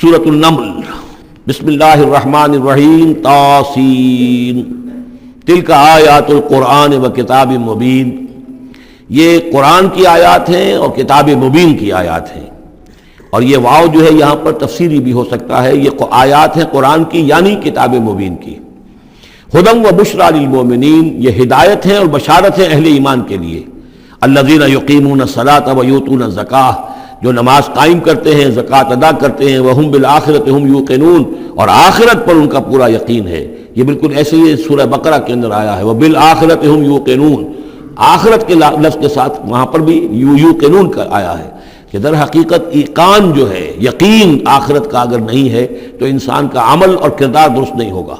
سورۃ النمل بسم اللہ الرحمن الرحیم طاسین تلک آیات القرآن و کتاب مبین، یہ قرآن کی آیات ہیں اور کتاب مبین کی آیات ہیں، اور یہ واو جو ہے یہاں پر تفسیری بھی ہو سکتا ہے، یہ آیات ہیں قرآن کی یعنی کتاب مبین کی۔ ہدی و بشریٰ للمؤمنین، یہ ہدایت ہے اور بشارت ہے اہل ایمان کے لیے۔ الذین یقیمون الصلاۃ و یؤتون الزکاۃ، جو نماز قائم کرتے ہیں، زکوٰۃ ادا کرتے ہیں، وہم بالآخرۃ ہم یوقنون، اور آخرت پر ان کا پورا یقین ہے۔ یہ بالکل ایسے ہی سورہ بقرہ کے اندر آیا ہے، وبالآخرۃ ہم یوقنون، آخرت کے لفظ کے ساتھ وہاں پر بھی یوقنون کا آیا ہے کہ در حقیقت ایقان جو ہے، یقین آخرت کا اگر نہیں ہے تو انسان کا عمل اور کردار درست نہیں ہوگا۔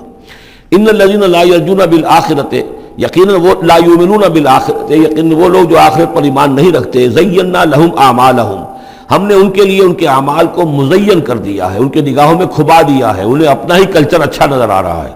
ان الذین لا یرجون بالآخرۃ، یقیناً وہ لا یؤمنون بالآخرۃ، یقیناً وہ لوگ جو آخرت پر ایمان نہیں رکھتے، زینا لہم اعمالہم، ہم نے ان کے لیے ان کے اعمال کو مزین کر دیا ہے، ان کے نگاہوں میں کھبا دیا ہے، انہیں اپنا ہی کلچر اچھا نظر آ رہا ہے۔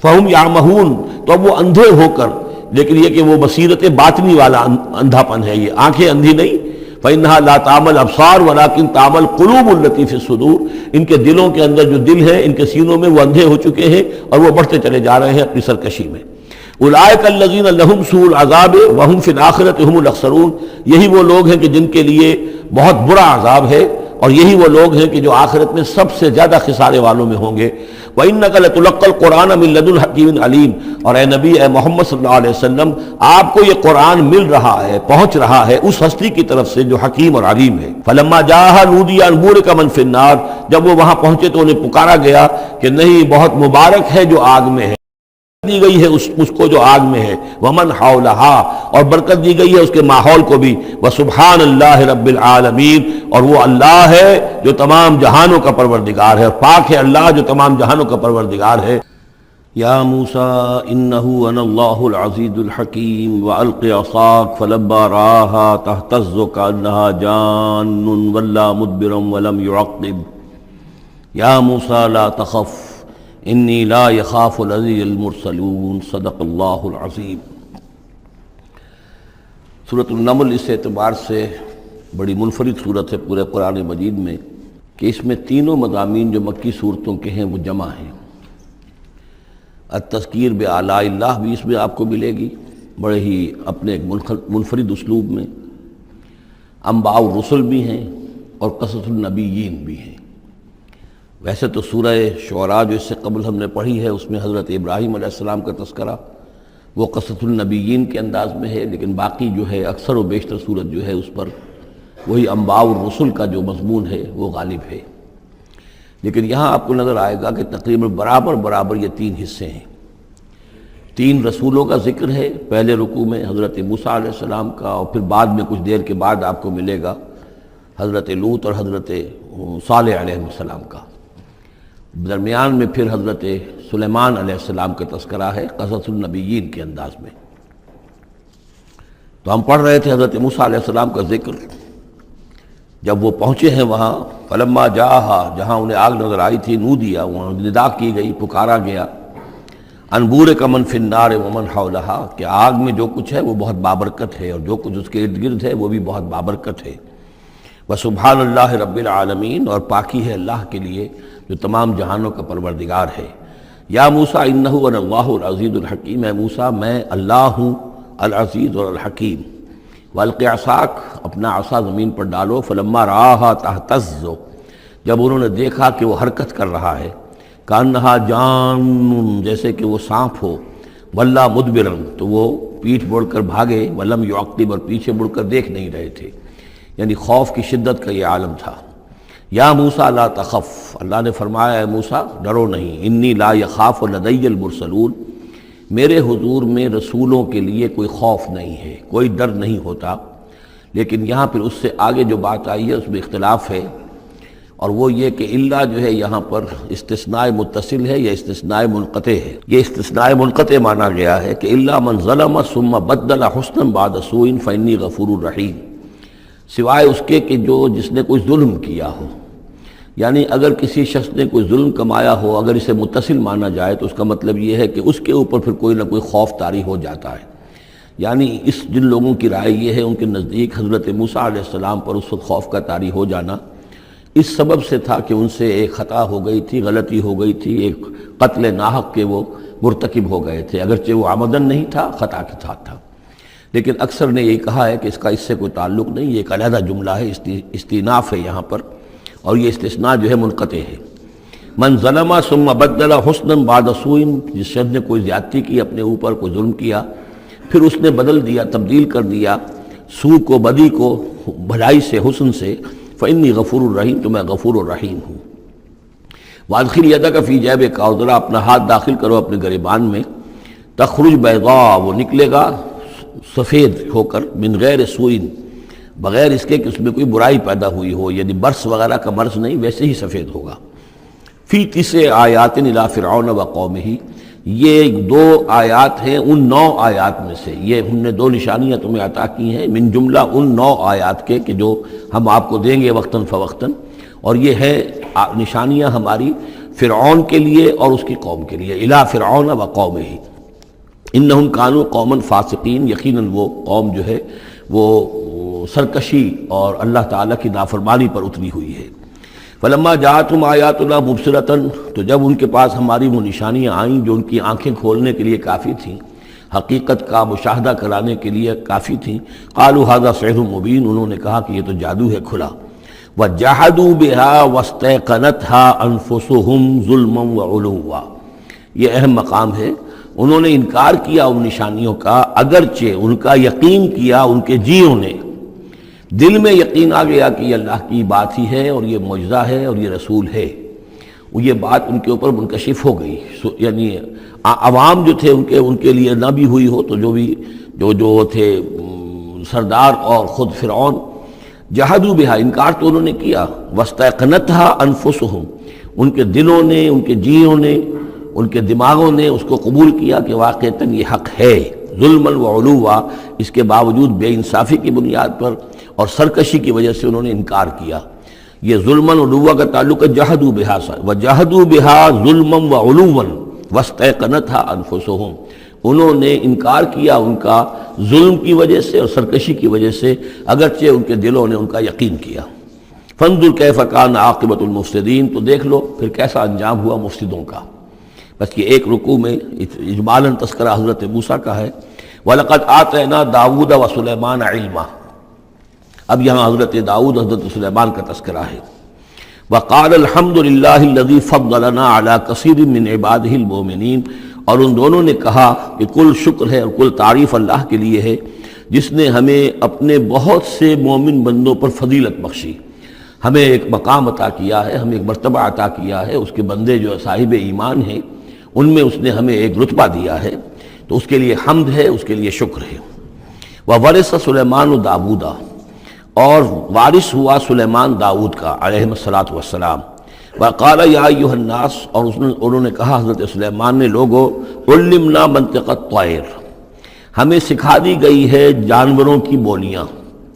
فہم یعمہون، تو اب وہ اندھے ہو کر، لیکن یہ کہ وہ بصیرت باطنی والا اندھا پن ہے، یہ آنکھیں اندھی نہیں۔ فإنها لا تعمى الأبصار ولكن تعمى القلوب التي في الصدور، ان کے دلوں کے اندر جو دل ہے، ان کے سینوں میں وہ اندھے ہو چکے ہیں اور وہ بڑھتے چلے جا رہے ہیں اپنی سرکشی میں۔ اولئک الذین لہم سوء العذاب وہم فی الآخرۃ ہم الاخسرون، یہی وہ لوگ ہیں کہ جن کے لیے بہت برا عذاب ہے، اور یہی وہ لوگ ہیں کہ جو آخرت میں سب سے زیادہ خسارے والوں میں ہوں گے۔ وَإِنَّكَ لَتُلَقَّى الْقُرْآنَ مِن لَدُنْ حَكِيمٍ عَلِيمٍ، اور اے نبی، اے محمد صلی اللہ علیہ وسلم، آپ کو یہ قرآن مل رہا ہے، پہنچ رہا ہے اس ہستی کی طرف سے جو حکیم اور علیم ہے۔ فَلَمَّا جَاءَهَا نُودِيَ أَن بُورِكَ مَن فِي النَّارِ، جب وہ وہاں پہنچے تو انہیں پکارا گیا کہ نہیں، بہت مبارک ہے جو آگ میں ہے، دی گئی ہے اس کو جو آگ میں ہے، ومن حولہا، اور برکت دی گئی ہے اس کے ماحول کو بھی، وسبحان اللہ رب العالمین، اور وہ اللہ ہے جو تمام جہانوں کا پروردگار ہے، اور پاک ہے اللہ جو تمام جہانوں کا پروردگار ہے۔ یا موسیٰ انہ انا اللہ العزیز الحکیم والق عصاک فلما رآہا تہتز کأنہا جان ولا مدبرا ولم يعقب یا موسیٰ لا تخف انی لا یخاف لدی المرسلون صدق اللہ العظیم۔ سورۃ النمل اس اعتبار سے بڑی منفرد صورت ہے پورے قرآن مجید میں کہ اس میں تینوں مضامین جو مکی صورتوں کے ہیں وہ جمع ہیں۔ التذکیر بآلاء اللہ بھی اس میں آپ کو ملے گی، بڑے ہی اپنے ایک منفرد اسلوب میں۔ انباء الرسل بھی ہیں اور قصص النبیین بھی ہیں۔ ویسے تو سورہ شعراء جو اس سے قبل ہم نے پڑھی ہے اس میں حضرت ابراہیم علیہ السلام کا تذکرہ وہ قصص النبیین کے انداز میں ہے، لیکن باقی جو ہے اکثر و بیشتر صورت جو ہے اس پر وہی انباء الرسل کا جو مضمون ہے وہ غالب ہے۔ لیکن یہاں آپ کو نظر آئے گا کہ تقریباً برابر یہ تین حصے ہیں۔ تین رسولوں کا ذکر ہے، پہلے رکوع میں حضرت موسیٰ علیہ السلام کا، اور پھر بعد میں کچھ دیر کے بعد آپ کو ملے گا حضرت لوط اور حضرت صالح علیہ السلام کا۔ درمیان میں پھر حضرت سلیمان علیہ السلام کا تذکرہ ہے قصص النبیین کے انداز میں۔ تو ہم پڑھ رہے تھے حضرت موسیٰ علیہ السلام کا ذکر، جب وہ پہنچے ہیں وہاں، فلما جاہا، جہاں انہیں آگ نظر آئی تھی، نودیا، وہاں ندا کی گئی، پکارا گیا، ان بورک من فی النار ومن حولہا، کہ آگ میں جو کچھ ہے وہ بہت بابرکت ہے اور جو کچھ اس کے ارد گرد ہے وہ بھی بہت بابرکت ہے۔ وسبحان اللہ رب العالمین، اور پاکی ہے اللہ کے لیے جو تمام جہانوں کا پروردگار ہے۔ یا موسیٰ انہ انا اللہ العزیز الحکیم، اے موسیٰ میں اللہ ہوں العزیز اور الحکیم۔ والق عصاک، اپنا عصا زمین پر ڈالو، فلما رآہا تہتز، جب انہوں نے دیکھا کہ وہ حرکت کر رہا ہے، کأنہا جان، جیسے کہ وہ سانپ ہو، ولا مدبرا، تو وہ پیٹھ موڑ کر بھاگے، ولم یعقب، اور پیچھے مڑ کر دیکھ نہیں رہے تھے، یعنی خوف کی شدت کا یہ عالم تھا۔ یا موسیٰ لا تخف، اللہ نے فرمایا اے موسیٰ ڈرو نہیں، انی لا یخاف لدی المرسلون، میرے حضور میں رسولوں کے لیے کوئی خوف نہیں ہے، کوئی ڈر نہیں ہوتا۔ لیکن یہاں پھر اس سے آگے جو بات آئی ہے اس میں اختلاف ہے، اور وہ یہ کہ اللہ جو ہے یہاں پر استثناء متصل ہے یا استثناء منقطع ہے۔ یہ استثناء منقطع مانا گیا ہے کہ الا من ظلم ثم بدل حسنا بعد سوء فانی غفور رحیم، سوائے اس کے کہ جس نے کوئی ظلم کیا ہو، یعنی اگر کسی شخص نے کوئی ظلم کمایا ہو، اگر اسے متصل مانا جائے تو اس کا مطلب یہ ہے کہ اس کے اوپر پھر کوئی نہ کوئی خوف طاری ہو جاتا ہے۔ یعنی جن لوگوں کی رائے یہ ہے، ان کے نزدیک حضرت موسیٰ علیہ السلام پر اس وقت خوف کا طاری ہو جانا اس سبب سے تھا کہ ان سے ایک خطا ہو گئی تھی، غلطی ہو گئی تھی، ایک قتل ناحق کے وہ مرتکب ہو گئے تھے، اگرچہ وہ عمدن نہیں تھا، خطا کے ساتھ تھا۔ لیکن اکثر نے یہی کہا ہے کہ اس کا اس سے کوئی تعلق نہیں، یہ ایک علیحدہ جملہ ہے، استئناف ہے یہاں پر، اور یہ استثناء جو ہے منقطع ہے۔ من ظلم ثم بدل حسنا بعد سوء، جس شخص نے کوئی زیادتی کی، اپنے اوپر کوئی ظلم کیا، پھر اس نے بدل دیا، تبدیل کر دیا سوء کو، بدی کو، بھلائی سے، حسن سے، فإنی غفور الرحیم، تو میں غفور الرحیم ہوں۔ وادخل یدک فی جیبک، اور ذرا اپنا ہاتھ داخل کرو اپنے گریبان میں، تخرج بیضاء، وہ نکلے گا سفید ہو کر، من غیر سوء، بغیر اس کے کہ اس میں کوئی برائی پیدا ہوئی ہو، یعنی برس وغیرہ کا برس نہیں، ویسے ہی سفید ہوگا۔ فی 9 آیات الی فرعون و قومہ، یہ 2 آیات ہیں ان 9 آیات میں سے، یہ ہم نے 2 نشانیاں تمہیں عطا کی ہیں من جملہ ان 9 آیات کے کہ جو ہم آپ کو دیں گے وقتاً فوقتاً، اور یہ ہے نشانیاں ہماری فرعون کے لیے اور اس کی قوم کے لیے، الی فرعون و قومہ انہم کانوا قوما فاسقین، یقیناً وہ قوم جو ہے وہ سرکشی اور اللہ تعالیٰ کی نافرمانی پر اتری ہوئی ہے۔ فلما جاءتهم آیاتنا مبصرۃ، تو جب ان کے پاس ہماری وہ نشانیاں آئیں جو ان کی آنکھیں کھولنے کے لیے کافی تھیں، حقیقت کا مشاہدہ کرانے کے لیے کافی تھیں، قالوا ھذا سحر مبین، انہوں نے کہا کہ یہ تو جادو ہے کھلا۔ وجحدوا بها واستيقنتها انفسهم ظلما وعلوا، یہ اہم مقام ہے، انہوں نے انکار کیا ان نشانیوں کا، اگرچہ ان کا یقین کیا ان کے جیوں نے، دل میں یقین آ گیا کہ یہ اللہ کی بات ہی ہے اور یہ معجزہ ہے اور یہ رسول ہے، وہ یہ بات ان کے اوپر منکشف ہو گئی، یعنی عوام جو تھے ان کے لیے نہ بھی ہوئی ہو تو جو تھے سردار اور خود فرعون، جحدوا بہا، انکار تو انہوں نے کیا، واستيقنتها انفسهم، ان کے دلوں نے، ان کے جیوں نے، ان کے دماغوں نے اس کو قبول کیا کہ واقعتاً یہ حق ہے، ظلما وعلوا، اس کے باوجود بے انصافی کی بنیاد پر اور سرکشی کی وجہ سے انہوں نے انکار کیا۔ یہ ظلما وعلوا کا تعلق ہے جحدوا بہا سے، وجحدوا بہا ظلما وعلوا واستيقنتها انفسهم، انہوں نے انکار کیا ان کا ظلم کی وجہ سے اور سرکشی کی وجہ سے، اگرچہ ان کے دلوں نے ان کا یقین کیا۔ فانظر کیف کان عاقبۃ المفسدین، تو دیکھ لو پھر کیسا انجام ہوا مفسدوں کا۔ بس یہ ایک رکوع میں اجمالاً تذکرہ حضرت موسیٰ کا ہے، وَلَقَدْ آتَيْنَا دَاوُودَ وَسُلَيْمَانَ عِلْمًا، اب یہاں حضرت داؤد، حضرت سلیمان کا تذکرہ ہے۔ وَقَالَ الْحَمْدُ لِلَّهِ الَّذِي فَضَّلَنَا عَلَى كَثِيرٍ مِّنْ عِبَادِهِ الْمُؤْمِنِينَ، اور ان دونوں نے کہا کہ کل شکر ہے اور کل تعریف اللہ کے لیے ہے جس نے ہمیں اپنے بہت سے مومن بندوں پر فضیلت بخشی، ہمیں ایک مقام عطا کیا ہے، ہمیں ایک مرتبہ عطا کیا ہے، اس کے بندے جو صاحب ایمان ہیں ان میں اس نے ہمیں ایک رتبہ دیا ہے، تو اس کے لیے حمد ہے، اس کے لیے شکر ہے۔ وَوَرِثَ سُلَيْمَانُ دَاوُودَ، اور وارث ہوا سلیمان داؤد کا علیہ الصلاۃ والسلام۔ وقال یا ایھا الناس، اور انہوں نے کہا حضرت سلیمان نے، لوگو علمنا منطق الطیر، ہمیں سکھا دی گئی ہے جانوروں کی بولیاں،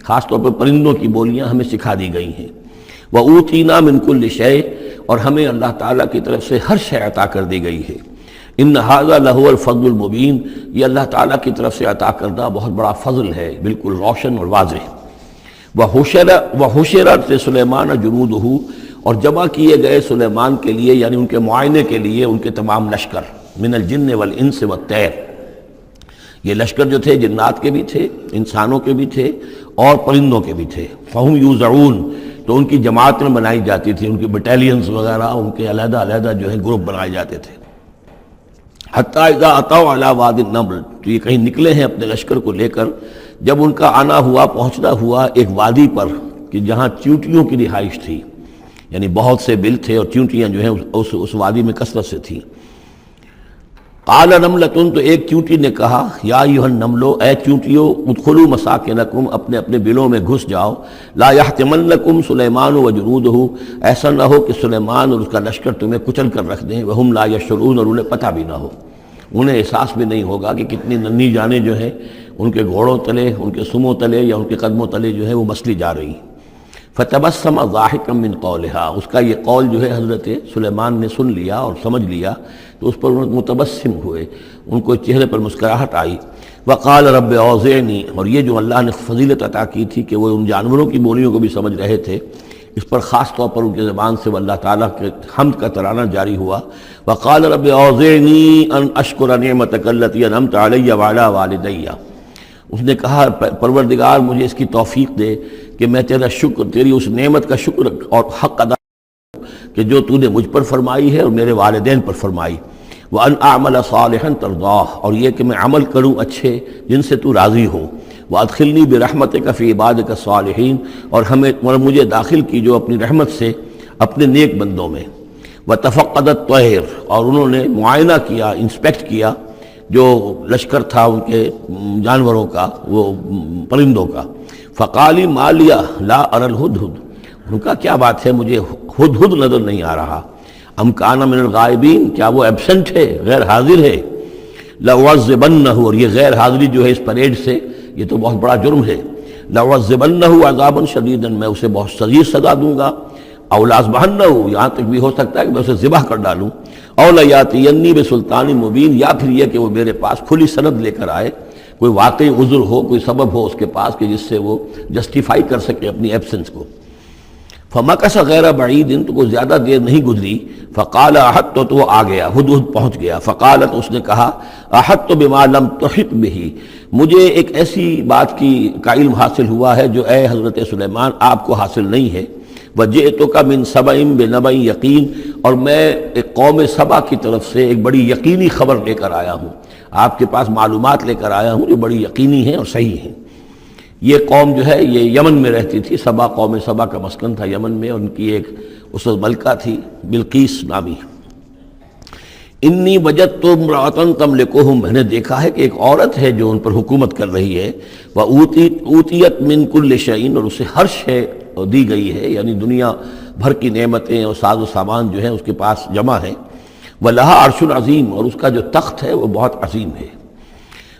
خاص طور پر پرندوں کی بولیاں ہمیں سکھا دی گئی ہیں۔ وَأُوتِینَا مِن كُلِّ شَیْءٍ، اور ہمیں اللہ تعالیٰ کی طرف سے ہر شے عطا کر دی گئی ہے۔ ان ھذا لہو الفضل المبین، یہ اللہ تعالیٰ کی طرف سے عطا کردہ بہت بڑا فضل ہے، بالکل روشن اور واضح۔ وَحُشِرَتْ لِسُلَیْمَانَ جُنُودُهُ، اور جمع کیے گئے سلیمان کے لیے، یعنی ان کے معائنے کے لیے، ان کے تمام لشکر، من الجن والانس والطیر، یہ لشکر جو تھے جنات کے بھی تھے، انسانوں کے بھی تھے اور پرندوں کے بھی تھے۔ فَهُمْ يُوزَعُونَ، تو ان کی جماعتیں بنائی جاتی تھی، ان کی بٹالینز وغیرہ، ان کے علیحدہ علیحدہ جو ہے گروپ بنائے جاتے تھے۔ حتیٰ اذا اتوا علی وادی النمل، تو یہ کہیں نکلے ہیں اپنے لشکر کو لے کر، جب ان کا آنا ہوا، پہنچنا ہوا ایک وادی پر کہ جہاں چیونٹیوں کی رہائش تھی، یعنی بہت سے بل تھے اور چیونٹیاں جو ہیں اس وادی میں کثرت سے تھیں۔ قال نملۃ، تو ایک چیونٹی نے کہا، یا ایھا النمل، اے چیونٹیوں، ادخلوا مساکنکم، اپنے اپنے بلوں میں گھس جاؤ، لا یحطمنکم سلیمان وجنودہ، ایسا نہ ہو کہ سلیمان اور اس کا لشکر تمہیں کچل کر رکھ دیں، وہم لا یشعرون، اور انہیں پتہ بھی نہ ہو، انہیں احساس بھی نہیں ہوگا کہ کتنی ننھی جانیں جو ہیں ان کے گھوڑوں تلے، ان کے سموں تلے یا ان کے قدموں تلے جو ہے وہ مسلی جا رہی ہیں۔ فتبسم ضاحکا من قولہا، اس کا یہ قول جو ہے حضرت سلیمان نے سن لیا اور سمجھ لیا تو اس پر متبسم ہوئے، ان کو چہرے پر مسکراہٹ آئی۔ وقال رب اوزعنی، اور یہ جو اللہ نے فضیلت عطا کی تھی کہ وہ ان جانوروں کی بولیوں کو بھی سمجھ رہے تھے، اس پر خاص طور پر ان کی زبان سے وہ اللہ تعالیٰ کے حمد کا ترانہ جاری ہوا. وقال رب اوزعنی ان اشکر نعمتک التی انعمت علی وعلی والدی. اس نے کہا پروردگار مجھے اس کی توفیق دے کہ میں تیرا شکر، تیری اس نعمت کا شکر اور حق ادا کہ جو تو نے مجھ پر فرمائی ہے اور میرے والدین پر فرمائی. وَأَنْ أَعْمَلَ صَالِحًا تَرْضَاهُ، اور یہ کہ میں عمل کروں اچھے جن سے تو راضی ہو. وَأَدْخِلْنِي بِرَحْمَتِكَ فِي عِبَادِكَ الصَّالِحِينَ، اور مجھے داخل کیجو اپنی رحمت سے اپنے نیک بندوں میں. وَتَفَقَّدَ الطَّيْرَ، اور انہوں نے معائنہ کیا، انسپیکٹ کیا جو لشکر تھا ان کے جانوروں کا، وہ پرندوں کا. فَقَالِ مَا لِيَ لَا أَرَى الْهُدْهُدْ، ان کا کیا بات ہے مجھے ہدہد نظر نہیں آ رہا. ام کان من الغائبین، کیا وہ ایبسنٹ ہے، غیر حاضر ہے. لَأُعَذِّبَنَّهُ، اور یہ غیر حاضری جو ہے اس پریڈ سے یہ تو بہت بڑا جرم ہے. لَأُعَذِّبَنَّهُ عَذَابًا شَدِيدًا، میں اسے بہت شدید سزا دوں گا. اَوْ لَأَذْبَحَنَّهُ، یہاں تک بھی ہو سکتا ہے کہ میں اسے ذبح کر ڈالوں. اَوْ لَيَأْتِيَنِّي بِسُلْطَانٍ مُبِينٍ، یا پھر یہ کہ وہ میرے پاس کھلی سند لے کر آئے، کوئی واقعی عذر ہو، کوئی سبب ہو اس کے پاس کہ جس سے وہ جسٹیفائی کر سکے اپنی ایبسنس کو. فمکث غیر بعید، تو کوئی زیادہ دیر نہیں گزری. فقال احطت، تو وہ آ گیا، ہدہد پہنچ گیا. فقالت، اس نے کہا احطت بما لم تحط به، مجھے ایک ایسی بات کا علم حاصل ہوا ہے جو اے حضرت سلیمان آپ کو حاصل نہیں ہے. وجئتک من سبأ بنبأ یقین، اور میں ایک قوم سبا کی طرف سے ایک بڑی یقینی خبر لے کر آیا ہوں، آپ کے پاس معلومات لے کر آیا ہوں جو بڑی یقینی ہیں اور صحیح ہیں. یہ قوم جو ہے یہ یمن میں رہتی تھی، سبا، قوم سبا کا مسکن تھا یمن میں، اور ان کی ایک اس وقت ملکہ تھی بلقیس نامی. انی وجدت امرأۃ تملکہم، میں نے دیکھا ہے کہ ایک عورت ہے جو ان پر حکومت کر رہی ہے. وَأُوتِیَتْ مِن كُلِّ شَيْءٍ، اور اسے ہر شے دی گئی ہے، یعنی دنیا بھر کی نعمتیں اور ساز و سامان جو ہیں اس کے پاس جمع ہے. وَلَهَا عَرْشٌ عَظِيمٌ، اور اس کا جو تخت ہے وہ بہت عظیم ہے.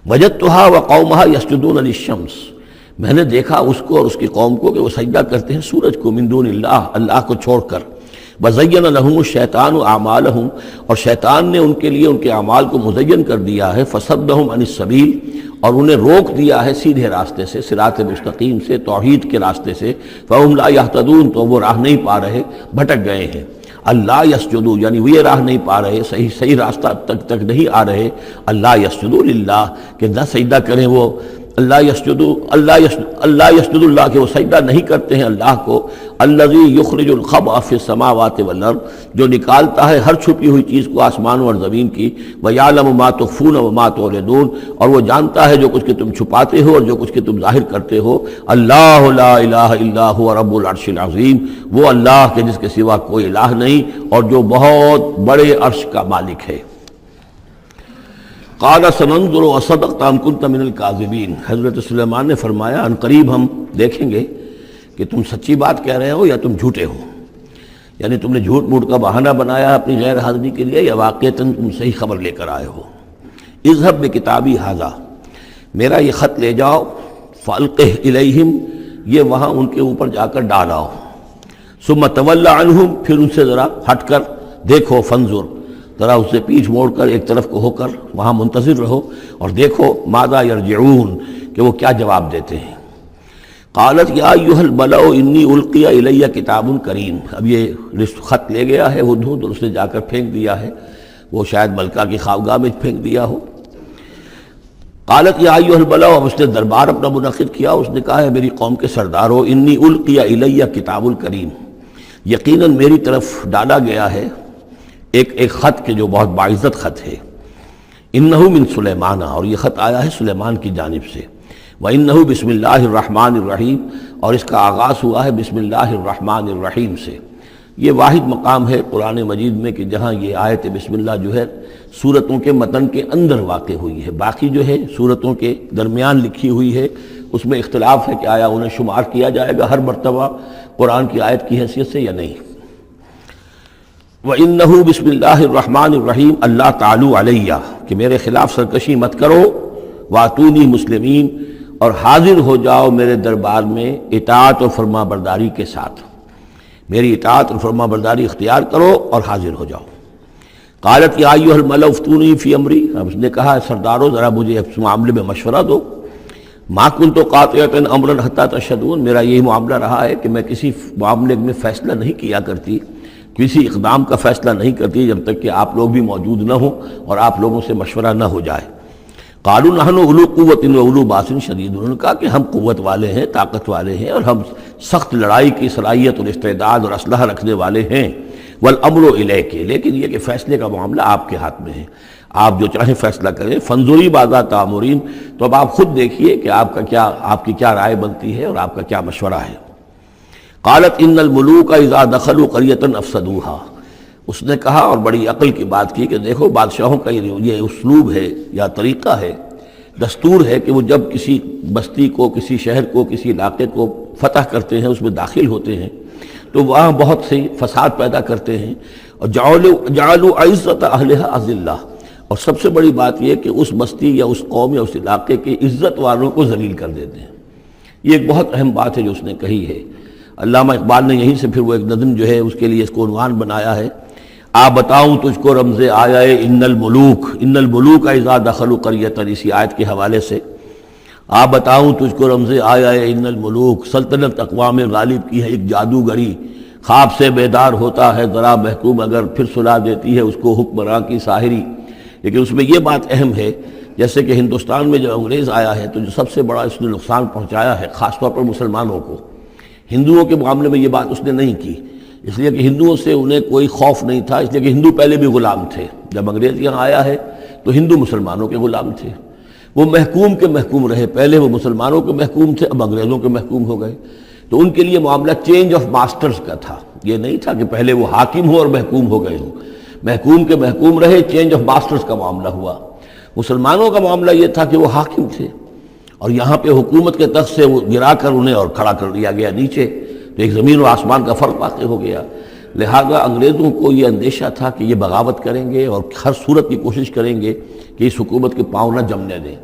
وَجَدتُّهَا وَقَوْمَهَا يَسْجُدُونَ لِلشَّمْسِ، میں نے دیکھا اس کو اور اس کی قوم کو کہ وہ سجدہ کرتے ہیں سورج کو، من دون اللہ، اللہ کو چھوڑ کر. وَزَيَّنَ لَهُمُ الشَّيْطَانُ أَعْمَالَهُمْ، اور شیطان نے ان کے لیے ان کے اعمال کو مزین کر دیا ہے. فَصَدَّهُمْ عَنِ السَّبِيلِ، اور انہیں روک دیا ہے سیدھے راستے سے، صراط مستقیم سے، توحید کے راستے سے. فَهُمْ لَا يَهْتَدُونَ، تو وہ راہ نہیں پا رہے، بھٹک گئے ہیں. اللہ یسجدو، یعنی وہ یہ راہ نہیں پا رہے، صحیح راستہ تک نہیں آ رہے. اللہ یسجدو للہ، کہ نہ سجدہ کریں وہ اللہ یسجدو، اللہ یسجد اللہ، کہ وہ سجدہ نہیں کرتے ہیں اللہ کو. الذی یخرج الخبء فی السماوات والارض، جو نکالتا ہے ہر چھپی ہوئی چیز کو آسمانوں اور زمین کی. ویعلم ما تخفون وما تعلنون، اور وہ جانتا ہے جو کچھ کہ تم چھپاتے ہو اور جو کچھ کہ تم ظاہر کرتے ہو. اللہ لا الہ الا هو رب العرش العظیم، وہ اللہ کے جس کے سوا کوئی الہ نہیں اور جو بہت بڑے عرش کا مالک ہے. قال سننظر اصدقت ام كنت من الكاذبین، حضرت سلیمان نے فرمایا ان قریب ہم دیکھیں گے کہ تم سچی بات کہہ رہے ہو یا تم جھوٹے ہو، یعنی تم نے جھوٹ موٹ کا بہانہ بنایا اپنی غیر حاضری کے لیے یا واقعتاً تم صحیح خبر لے کر آئے ہو. اذهب بکتابی ھذا، میرا یہ خط لے جاؤ. فالقہ الیہم، یہ وہاں ان کے اوپر جا کر ڈالاؤ. ثم تول عنہم، پھر ان سے ذرا ہٹ کر دیکھو. فانظر، ذرا اس سے پیٹھ موڑ کر ایک طرف کو ہو کر وہاں منتظر رہو اور دیکھو ماذا یرجعون، کہ وہ کیا جواب دیتے ہیں. قالت یا ایھا الملأ انی القی الی کتاب کریم، اب یہ خط لے گیا ہے ہدہد اور اس نے جا کر پھینک دیا ہے، وہ شاید ملکہ کی خوابگاہ میں پھینک دیا ہو. قالت یا ایھا الملأ، اب اس نے دربار اپنا منعقد کیا، اس نے کہا ہے میری قوم کے سردارو، انی القی الی کتاب کریم، یقیناً میری طرف ڈالا گیا ہے ایک خط کے جو بہت باعزت خط ہے. انہو من سلیمان، اور یہ خط آیا ہے سلیمان کی جانب سے. وانہو بسم اللہ الرحمن الرحیم، اور اس کا آغاز ہوا ہے بسم اللہ الرحمن الرحیم سے. یہ واحد مقام ہے قرآن مجید میں کہ جہاں یہ آیت بسم اللہ جو ہے سورتوں کے متن کے اندر واقع ہوئی ہے. باقی جو ہے سورتوں کے درمیان لکھی ہوئی ہے، اس میں اختلاف ہے کہ آیا انہیں شمار کیا جائے گا ہر مرتبہ قرآن کی آیت کی حیثیت سے یا نہیں. وَإِنَّهُ بسم اللہ الرحمن الرحیم اللہ تعالی علیہ، کہ میرے خلاف سرکشی مت کرو. وَأْتُونِي مسلمین، اور حاضر ہو جاؤ میرے دربار میں اطاعت اور فرما برداری کے ساتھ، میری اطاعت اور فرما برداری اختیار کرو اور حاضر ہو جاؤ. قالت یا ایھا الملأ افتونی فی امری، اب اس نے کہا سردارو ذرا مجھے اس معاملے میں مشورہ دو. ما کنت قاطعۃ امرا حتی تشہدون، میرا یہی معاملہ رہا ہے کہ میں کسی معاملے میں فیصلہ نہیں کیا کرتی، کسی اقدام کا فیصلہ نہیں کرتی جب تک کہ آپ لوگ بھی موجود نہ ہوں اور آپ لوگوں سے مشورہ نہ ہو جائے۔ قالوا نحن اولو قوت و اولو باس شدید، انہوں نے کہا کہ ہم قوت والے ہیں، طاقت والے ہیں، اور ہم سخت لڑائی کی صلاحیت اور استعداد اور اسلحہ رکھنے والے ہیں، والامر الیک، لیکن یہ کہ فیصلے کا معاملہ آپ کے ہاتھ میں ہے، آپ جو چاہیں فیصلہ کریں۔ فانظری ماذا تأمرین، تو اب آپ خود دیکھیے کہ آپ کی کیا رائے بنتی ہے اور آپ کا کیا مشورہ ہے۔ قالت ان الملوک اذا دخلوا قریۃ افسدوها، اس نے کہا اور بڑی عقل کی بات کی کہ دیکھو بادشاہوں کا یہ اسلوب ہے یا طریقہ ہے، دستور ہے کہ وہ جب کسی بستی کو، کسی شہر کو، کسی علاقے کو فتح کرتے ہیں، اس میں داخل ہوتے ہیں تو وہاں بہت سی فساد پیدا کرتے ہیں، اور جعلوا عزت اہلها اذلہ، اور سب سے بڑی بات یہ کہ اس بستی یا اس قوم یا اس علاقے کے عزت والوں کو ذلیل کر دیتے ہیں۔ یہ ایک بہت اہم بات ہے جو اس نے کہی ہے۔ علامہ اقبال نے یہیں سے پھر وہ ایک نظم جو ہے اس کے لیے اس کو عنوان بنایا ہے، آ بتاؤں تجھ کو رمز آیا ان الملوک اذا دخلوا قریۃ، اسی آیت کے حوالے سے آ بتاؤں تجھ کو رمز آیا ان الملوک، سلطنت اقوام غالب کی ہے ایک جادوگری، خواب سے بیدار ہوتا ہے ذرا محکوم اگر پھر سلا دیتی ہے اس کو حکمراں کی ساحری۔ لیکن اس میں یہ بات اہم ہے، جیسے کہ ہندوستان میں جب انگریز آیا ہے تو جو سب سے بڑا اس نے نقصان پہنچایا ہے خاص طور پر مسلمانوں کو، ہندوؤں کے معاملے میں یہ بات اس نے نہیں کی، اس لیے کہ ہندوؤں سے انہیں کوئی خوف نہیں تھا، اس لیے کہ ہندو پہلے بھی غلام تھے۔ جب انگریز یہاں آیا ہے تو ہندو مسلمانوں کے غلام تھے، وہ محکوم کے محکوم رہے، پہلے وہ مسلمانوں کے محکوم تھے، اب انگریزوں کے محکوم ہو گئے، تو ان کے لیے معاملہ چینج آف ماسٹرز کا تھا، یہ نہیں تھا کہ پہلے وہ حاکم ہو اور محکوم ہو گئے ہوں، محکوم کے محکوم رہے، چینج آف ماسٹرز کا معاملہ ہوا۔ مسلمانوں کا معاملہ یہ تھا کہ وہ حاکم تھے اور یہاں پہ حکومت کے تخت سے وہ گرا کر انہیں اور کھڑا کر دیا گیا نیچے، تو ایک زمین و آسمان کا فرق واقع ہو گیا۔ لہذا انگریزوں کو یہ اندیشہ تھا کہ یہ بغاوت کریں گے اور ہر صورت کی کوشش کریں گے کہ اس حکومت کے پاؤں نہ جمنے دیں،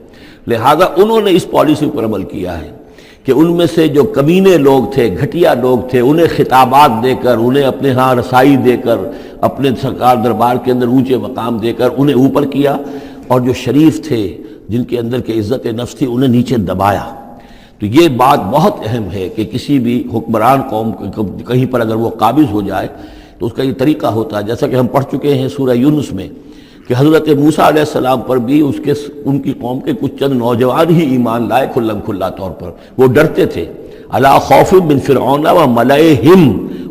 لہذا انہوں نے اس پالیسی پر عمل کیا ہے کہ ان میں سے جو کمینے لوگ تھے، گھٹیا لوگ تھے، انہیں خطابات دے کر، انہیں اپنے ہاں رسائی دے کر، اپنے سرکار دربار کے اندر اونچے مقام دے کر انہیں اوپر کیا، اور جو شریف تھے جن کے اندر کے عزت نفس تھی انہیں نیچے دبایا۔ تو یہ بات بہت اہم ہے کہ کسی بھی حکمران قوم کہیں پر اگر وہ قابض ہو جائے تو اس کا یہ طریقہ ہوتا ہے، جیسا کہ ہم پڑھ چکے ہیں سورہ یونس میں کہ حضرت موسیٰ علیہ السلام پر بھی ان کی قوم کے کچھ چند نوجوان ہی ایمان لائے کھلا طور پر، وہ ڈرتے تھے۔ الا خوف من فرعون و ملئہم،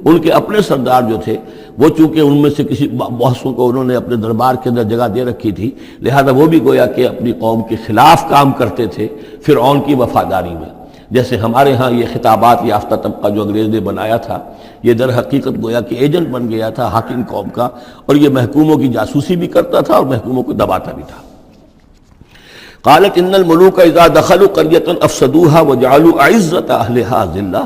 ان کے اپنے سردار جو تھے وہ چونکہ ان میں سے کسی بہتوں کو انہوں نے اپنے دربار کے اندر جگہ دے رکھی تھی، لہذا وہ بھی گویا کہ اپنی قوم کے خلاف کام کرتے تھے فرعون کی وفاداری میں۔ جیسے ہمارے ہاں یہ خطابات یافتہ طبقہ جو انگریز نے بنایا تھا، یہ در حقیقت گویا کہ ایجنٹ بن گیا تھا حاکم قوم کا، اور یہ محکوموں کی جاسوسی بھی کرتا تھا اور محکوموں کو دباتا بھی تھا۔ قالت ان الملوک اذا دخلوا قریۃ افسدوها وجعلوا عزت اہلها ذلہ،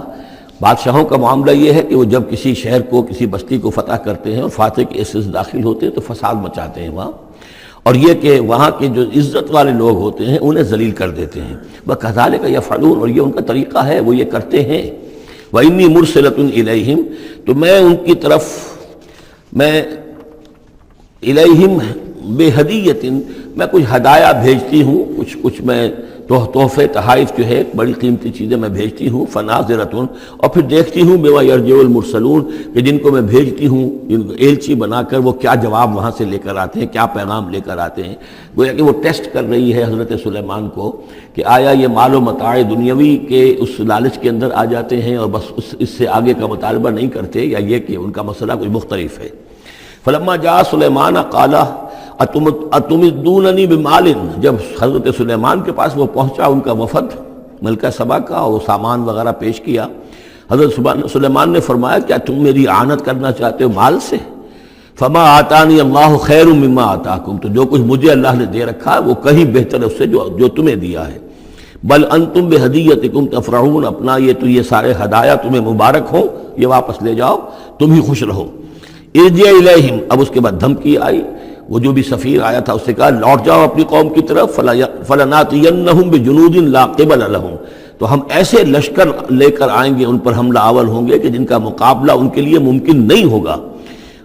بادشاہوں کا معاملہ یہ ہے کہ وہ جب کسی شہر کو، کسی بستی کو فتح کرتے ہیں اور فاتح کے حصے سے داخل ہوتے ہیں تو فساد مچاتے ہیں وہاں، اور یہ کہ وہاں کے جو عزت والے لوگ ہوتے ہیں انہیں ذلیل کر دیتے ہیں۔ وَكَذَلِكَ يَفْعَلُونَ، اور یہ ان کا طریقہ ہے، وہ یہ کرتے ہیں۔ وَإِنِّي مُرْسِلَةٌ إِلَيْهِمْ، تو میں ان کی طرف، میں الیہم بِہَدِيَّةٍ، میں کچھ ہدایہ بھیجتی ہوں، کچھ میں تحفے تحائف جو ہے بڑی قیمتی چیزیں میں بھیجتی ہوں، فناظرۃ، اور پھر دیکھتی ہوں بما یرجع المرسلون، کہ جن کو میں بھیجتی ہوں ایلچی بنا کر وہ کیا جواب وہاں سے لے کر آتے ہیں، کیا پیغام لے کر آتے ہیں۔ گویا کہ وہ ٹیسٹ کر رہی ہے حضرت سلیمان کو کہ آیا یہ مال و متاع دنیاوی کے اس لالچ کے اندر آ جاتے ہیں اور بس اس سے آگے کا مطالبہ نہیں کرتے، یا یہ کہ ان کا مسئلہ کوئی مختلف ہے۔ فلما جاء سلیمان قال اتمدوننی بمال، جب حضرت سلیمان کے پاس وہ پہنچا ان کا وفد ملکہ سبا کا، اور وہ سامان وغیرہ پیش کیا، حضرت سلیمان نے فرمایا کیا تم میری اعانت کرنا چاہتے ہو مال سے؟ فما آتانی اللہ خیر مما آتاکم، تو جو کچھ مجھے اللہ نے دے رکھا ہے وہ کہیں بہتر ہے اس سے جو تمہیں دیا ہے۔ بل انتم بہدیتکم تفرحون، اپنا یہ سارے ہدایہ تمہیں مبارک ہوں، یہ واپس لے جاؤ، تم ہی خوش رہو۔ ارجع الیہم، اب اس کے بعد دھمکی آئی، وہ جو بھی سفیر آیا تھا اس سے کہا لوٹ جاؤ اپنی قوم کی طرف، فلناتینہم بجنود لا قبل لہم، تو ہم ایسے لشکر لے کر آئیں گے ان پر حملہ آور ہوں گے کہ جن کا مقابلہ ان کے لیے ممکن نہیں ہوگا،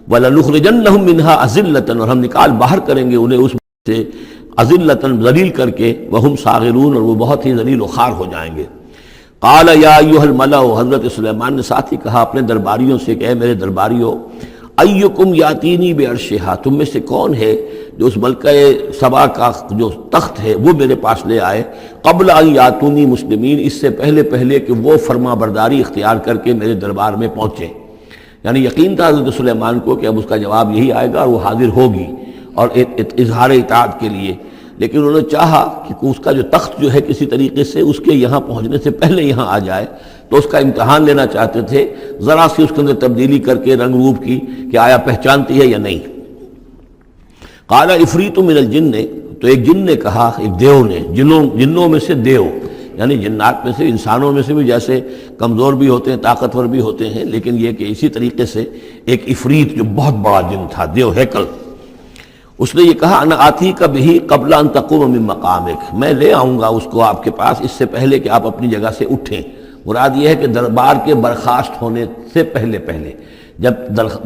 وَلَنُخْرِجَنَّهُم مِّنْهَا أَذِلَّةً، اور ہم نکال باہر کریں گے انہیں اس سے اذلۃ ذلیل کر کے، وہم صاغرون اور وہ بہت ہی ذلیل و خوار ہو جائیں گے۔ قال یا ایھا الملأ، حضرت سلیمان نے ساتھ ہی کہا اپنے درباریوں سے کہ اے میرے درباریوں، ایکم یاتینی بعرشھا، تم میں سے کون ہے جو اس ملکہ سبا کا جو تخت ہے وہ میرے پاس لے آئے، قبل ان یاتونی مسلمین، اس سے پہلے کہ وہ فرما برداری اختیار کر کے میرے دربار میں پہنچے۔ یعنی یقین تھا حضرت سلیمان کو کہ اب اس کا جواب یہی آئے گا اور وہ حاضر ہوگی اور اظہار اطاعت کے لیے، لیکن انہوں نے چاہا کہ اس کا جو تخت جو ہے کسی طریقے سے اس کے یہاں پہنچنے سے پہلے یہاں آ جائے، تو اس کا امتحان لینا چاہتے تھے، ذرا سی اس کے اندر تبدیلی کر کے رنگ روپ کی کہ آیا پہچانتی ہے یا نہیں۔ قال عفریت من الجن، تو ایک جن نے کہا، ایک دیو نے، جنوں میں سے دیو، یعنی جنات میں سے، انسانوں میں سے بھی جیسے کمزور بھی ہوتے ہیں طاقتور بھی ہوتے ہیں، لیکن یہ کہ اسی طریقے سے ایک عفریت جو بہت بڑا جن تھا، دیو ہیکل، اس نے یہ کہا انا آتی کا بہی قبل ان تقوم من مقامک، میں لے آؤں گا اس کو آپ کے پاس اس سے پہلے کہ آپ اپنی جگہ سے اٹھیں۔ مراد یہ ہے کہ دربار کے برخاست ہونے سے پہلے جب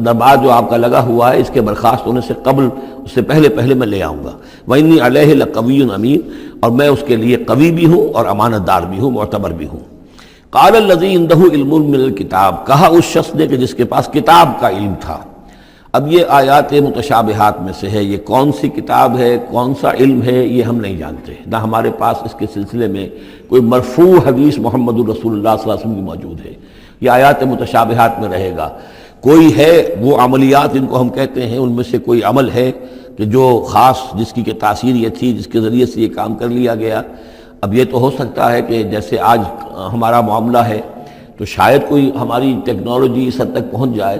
دربار جو آپ کا لگا ہوا ہے اس کے برخاست ہونے سے قبل، اس سے پہلے میں لے آؤں گا۔ وَإِنِّي عَلَيْهِ لَقَوِيٌّ أَمِينٌ، اور میں اس کے لیے قوی بھی ہوں اور امانت دار بھی ہوں، معتبر بھی ہوں۔ قال الذي عنده علم من الكتاب، کہا اس شخص نے کہ جس کے پاس کتاب کا علم تھا۔ اب یہ آیات متشابہات میں سے ہے، یہ کون سی کتاب ہے، کون سا علم ہے، یہ ہم نہیں جانتے، نہ ہمارے پاس اس کے سلسلے میں کوئی مرفوع حدیث محمد الرسول اللہ صلی اللہ علیہ وسلم کی موجود ہے۔ یہ آیات متشابہات میں رہے گا۔ کوئی ہے وہ عملیات جن کو ہم کہتے ہیں، ان میں سے کوئی عمل ہے کہ جو خاص جس کی کہ تاثیر یہ تھی، جس کے ذریعے سے یہ کام کر لیا گیا۔ اب یہ تو ہو سکتا ہے کہ جیسے آج ہمارا معاملہ ہے تو شاید کوئی ہماری ٹیکنالوجی اس حد تک پہنچ جائے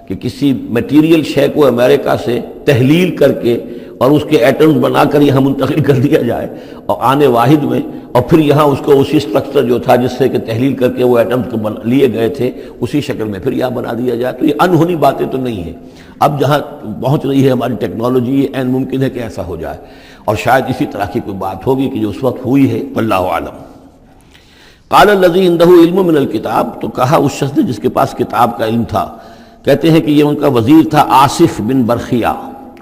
کہ کسی میٹیریل شے کو امریکہ سے تحلیل کر کے اور اس کے ایٹمز بنا کر یہاں منتقل کر دیا جائے اور آنے واحد میں، اور پھر یہاں اس کو اسی سٹرکچر جو تھا جس سے کہ تحلیل کر کے وہ ایٹمز کو لیے گئے تھے اسی شکل میں پھر یہاں بنا دیا جائے۔ تو یہ انہونی باتیں تو نہیں ہیں، اب جہاں پہنچ رہی ہے ہماری ٹیکنالوجی، یہ عین ممکن ہے کہ ایسا ہو جائے، اور شاید اسی طرح کی کوئی بات ہوگی کہ جو اس وقت ہوئی ہے، واللہ اعلم۔ قال الذی عنده علم من الکتاب، تو کہا اس شخص نے جس کے پاس کتاب کا علم تھا، کہتے ہیں کہ یہ ان کا وزیر تھا آصف بن برخیہ،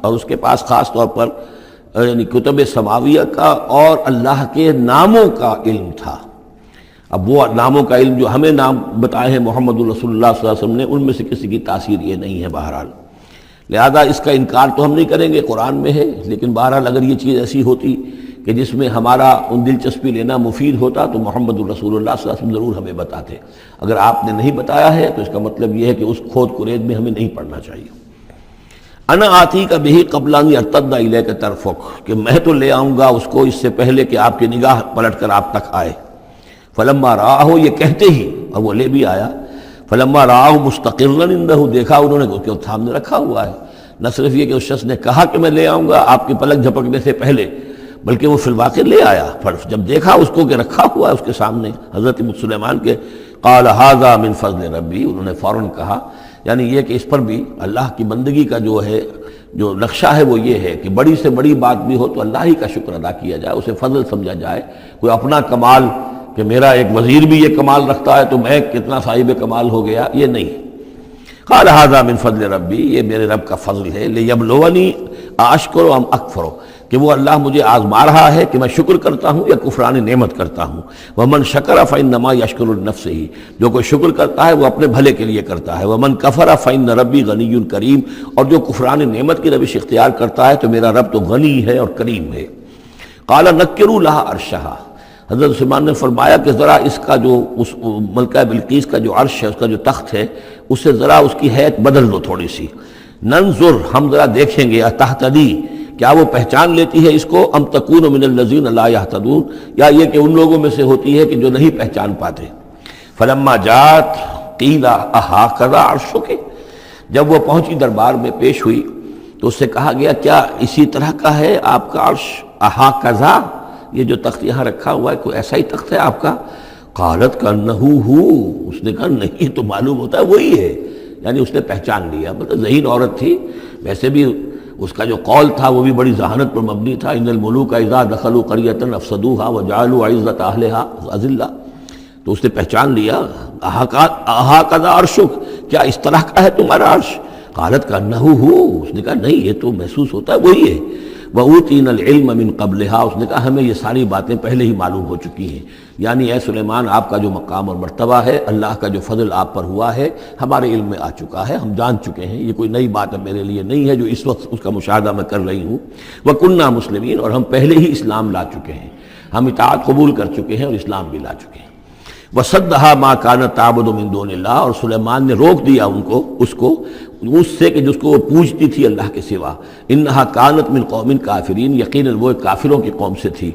اور اس کے پاس خاص طور پر یعنی کتب سماویہ کا اور اللہ کے ناموں کا علم تھا۔ اب وہ ناموں کا علم جو ہمیں نام بتائے ہیں محمد الرسول اللہ صلی اللہ علیہ وسلم نے، ان میں سے کسی کی تاثیر یہ نہیں ہے بہرحال، لہذا اس کا انکار تو ہم نہیں کریں گے، قرآن میں ہے، لیکن بہرحال اگر یہ چیز ایسی ہوتی کہ جس میں ہمارا ان دلچسپی لینا مفید ہوتا تو محمد الرسول اللہ صلی اللہ علیہ وسلم ضرور ہمیں بتاتے۔ اگر آپ نے نہیں بتایا ہے تو اس کا مطلب یہ ہے کہ اس کھود کرید میں ہمیں نہیں پڑھنا چاہیے۔ انا آتی کا بہی قبل ان یرتد الیک طرفک، کہ میں تو لے آؤں گا اس کو اس سے پہلے کہ آپ کی نگاہ پلٹ کر آپ تک آئے۔ فلما رآہ، یہ کہتے ہی اور وہ لے بھی آیا، فلما رآہ مستقرا عنده، دیکھا انہوں نے کہ وہ سامنے رکھا ہوا ہے۔ نہ صرف یہ کہ اس شخص نے کہا کہ میں لے آؤں گا آپ کی پلک جھپکنے سے پہلے، بلکہ وہ فی الواقع لے آیا، پھر جب دیکھا اس کو کہ رکھا ہوا ہے اس کے سامنے حضرت سلیمان کے، قال ھذا من فضل ربی، انہوں نے فوراً کہا، یعنی یہ کہ اس پر بھی اللہ کی بندگی کا جو ہے جو نقشہ ہے وہ یہ ہے کہ بڑی سے بڑی بات بھی ہو تو اللہ ہی کا شکر ادا کیا جائے، اسے فضل سمجھا جائے، کوئی اپنا کمال کہ میرا ایک وزیر بھی یہ کمال رکھتا ہے تو میں کتنا صاحب کمال ہو گیا، یہ نہیں۔ قال ھذا من فضل ربی، یہ میرے رب کا فضل ہے، لیبلونی اشکر ام اکفر، کہ وہ اللہ مجھے آزما رہا ہے کہ میں شکر کرتا ہوں یا کفران نعمت کرتا ہوں۔ ومن شکر فانما یشکر لنفسہ، جو کوئی شکر کرتا ہے وہ اپنے بھلے کے لیے کرتا ہے۔ ومن کفر فان ربی غنی کریم، اور جو کفران نعمت کی روش اختیار کرتا ہے تو میرا رب تو غنی ہے اور کریم ہے۔ قال نکروا لها عرشها، حضرت سلیمان نے فرمایا کہ ذرا اس کا جو اس ملکہ بلقیس کا جو عرش ہے، اس کا جو تخت ہے، اسے ذرا اس کی حیت بدل دو تھوڑی سی، ننظر، ہم ذرا دیکھیں گے، تہتدی، کیا وہ پہچان لیتی ہے اس کو، ام تکون من الذین لا یہتدون، یا یہ کہ ان لوگوں میں سے ہوتی ہے کہ جو نہیں پہچان پاتے۔ فلما جاءت قیل اھٰکذا عرشک، جب وہ پہنچی دربار میں پیش ہوئی تو اس سے کہا گیا کیا اسی طرح کا ہے آپ کا عرش، اھٰکذا، یہ جو تخت یہاں رکھا ہوا ہے کوئی ایسا ہی تخت ہے آپ کا؟ قالت کانہ ہو، اس نے کہا نہیں، تو معلوم ہوتا ہے وہی ہے، یعنی اس نے پہچان لیا، مطلب ذہین عورت تھی، ویسے بھی اس کا جو قول تھا وہ بھی بڑی ذہانت پر مبنی تھا، ان الملوک اذا دخلوا قریۃ افسدوها وجعلوا عزت اہلها اذلہ، تو اس نے پہچان لیا، اھٰکذا عرشک، کیا اس طرح کا ہے تمہارا عرش؟ قالت کانہ ہو، اس نے کہا نہیں، یہ تو محسوس ہوتا ہے وہی ہے۔ وَأُوتِينَا الْعِلْمَ مِنْ قَبْلِهَا، اس نے کہا ہمیں یہ ساری باتیں پہلے ہی معلوم ہو چکی ہیں، یعنی اے سلیمان آپ کا جو مقام اور مرتبہ ہے، اللہ کا جو فضل آپ پر ہوا ہے ہمارے علم میں آ چکا ہے، ہم جان چکے ہیں، یہ کوئی نئی بات اب میرے لیے نہیں ہے جو اس وقت اس کا مشاہدہ میں کر رہی ہوں۔ وَكُنَّا مُسْلِمِينَ، اور ہم پہلے ہی اسلام لا چکے ہیں، ہم اطاعت قبول کر چکے ہیں اور اسلام بھی لا چکے ہیں۔ وَصَدَّهَا مَا كَانَتْ تَعْبُدُ مِن دُونِ اللَّهِ، اور سلیمان نے روک دیا اس سے کہ جس کو وہ پوجتی تھی اللہ کے سوا۔ إِنَّهَا كَانَتْ مِن قَوْمٍ كَافِرِينَ، یقیناً وہ کافروں کی قوم سے تھی۔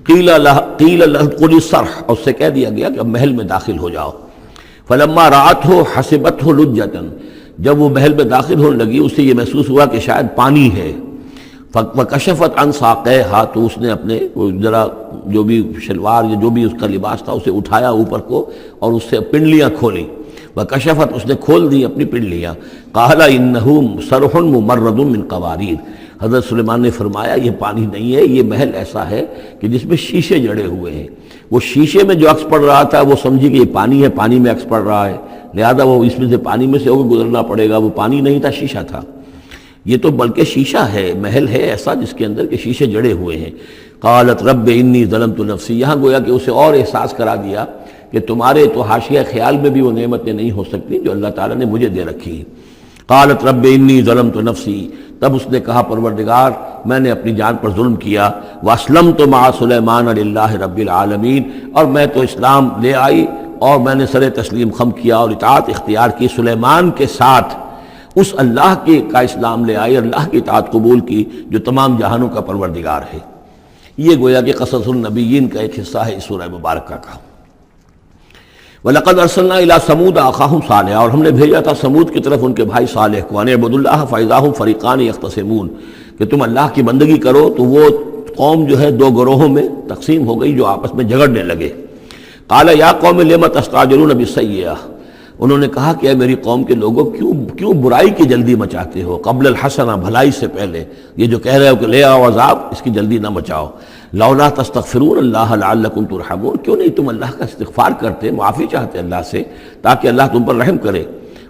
قِيلَ لَهَا ادْخُلِي الصَّرْحَ، اور اس سے کہہ دیا گیا کہ اب محل میں داخل ہو جاؤ۔ فَلَمَّا رَأَتْهُ حَسِبَتْهُ لُجَّةً، جب وہ محل میں داخل ہونے لگی اسے یہ محسوس ہوا کہ شاید پانی ہے۔ وَكَشَفَتْ عَنْ سَاقَيْهَا، تو اس نے اپنے ذرا جو بھی شلوار یا جو بھی اس کا لباس تھا اسے اٹھایا اوپر کو اور اس سے پنڈلیاں کھولیں۔ وَكَشَفَتْ، اس نے کھول دی اپنی پنڈلیاں۔ قَالَ إِنَّهُ صَرْحٌ مُمَرَّدٌ مِّن قَوَارِيرَ، حضرت سلیمان نے فرمایا یہ پانی نہیں ہے، یہ محل ایسا ہے کہ جس میں شیشے جڑے ہوئے ہیں۔ وہ شیشے میں جو عکس پڑ رہا تھا وہ سمجھی کہ یہ پانی ہے، پانی میں عکس پڑ رہا ہے، لہذا وہ اس میں سے پانی میں سے ہو کے گزرنا پڑے گا، وہ پانی نہیں تھا، شیشہ تھا۔ یہ تو بلکہ شیشہ ہے، محل ہے ایسا جس کے اندر کے شیشے جڑے ہوئے ہیں۔ قالت رب انی ظلمت نفسی، یہاں گویا کہ اسے اور احساس کرا دیا کہ تمہارے تو حاشیہ خیال میں بھی وہ نعمتیں نہیں ہو سکتی جو اللہ تعالیٰ نے مجھے دے رکھی۔ قالت رب انی ظلمت نفسی، تب اس نے کہا پروردگار میں نے اپنی جان پر ظلم کیا۔ واسلمت مع سلیمان للہ رب العالمین، اور میں تو اسلام لے آئی اور میں نے سر تسلیم خم کیا اور اطاعت اختیار کی سلیمان کے ساتھ، اس اللہ کا اسلام لے آئی، اللہ کی اطاعت قبول کی جو تمام جہانوں کا پروردگار ہے۔ یہ گویا کہ قصص النبیین کا ایک حصہ ہے اس سورہ مبارکہ کا۔ وَلَقَدْ أَرْسَلْنَا إِلَىٰ ثَمُودَ أَخَاهُمْ صَالِحًا، اور ہم نے بھیجا تھا سمود کی طرف ان کے بھائی صالح کو، أَنِ اعْبُدُوا اللَّهَ فَإِذَا هُمْ فَرِيقَانِ يَخْتَصِمُونَ، کہ تم اللہ کی بندگی کرو تو وہ قوم جو ہے دو گروہوں میں تقسیم ہو گئی جو آپس میں جھگڑنے لگے۔ قَالَ يَا قَوْمِ لِمَ تَسْتَعْجِلُونَ بِالسَّيِّئَةِ، انہوں نے کہا کہ اے میری قوم کے لوگوں کیوں برائی کی جلدی مچاتے ہو، قبل الحسنہ، بھلائی سے پہلے، یہ جو کہہ رہے ہو کہ لے آؤ عذاب، اس کی جلدی نہ مچاؤ۔ لولا تستغفرون اللہ لعلکم ترحمون، کیوں نہیں تم اللہ کا استغفار کرتے، معافی چاہتے اللہ سے تاکہ اللہ تم پر رحم کرے۔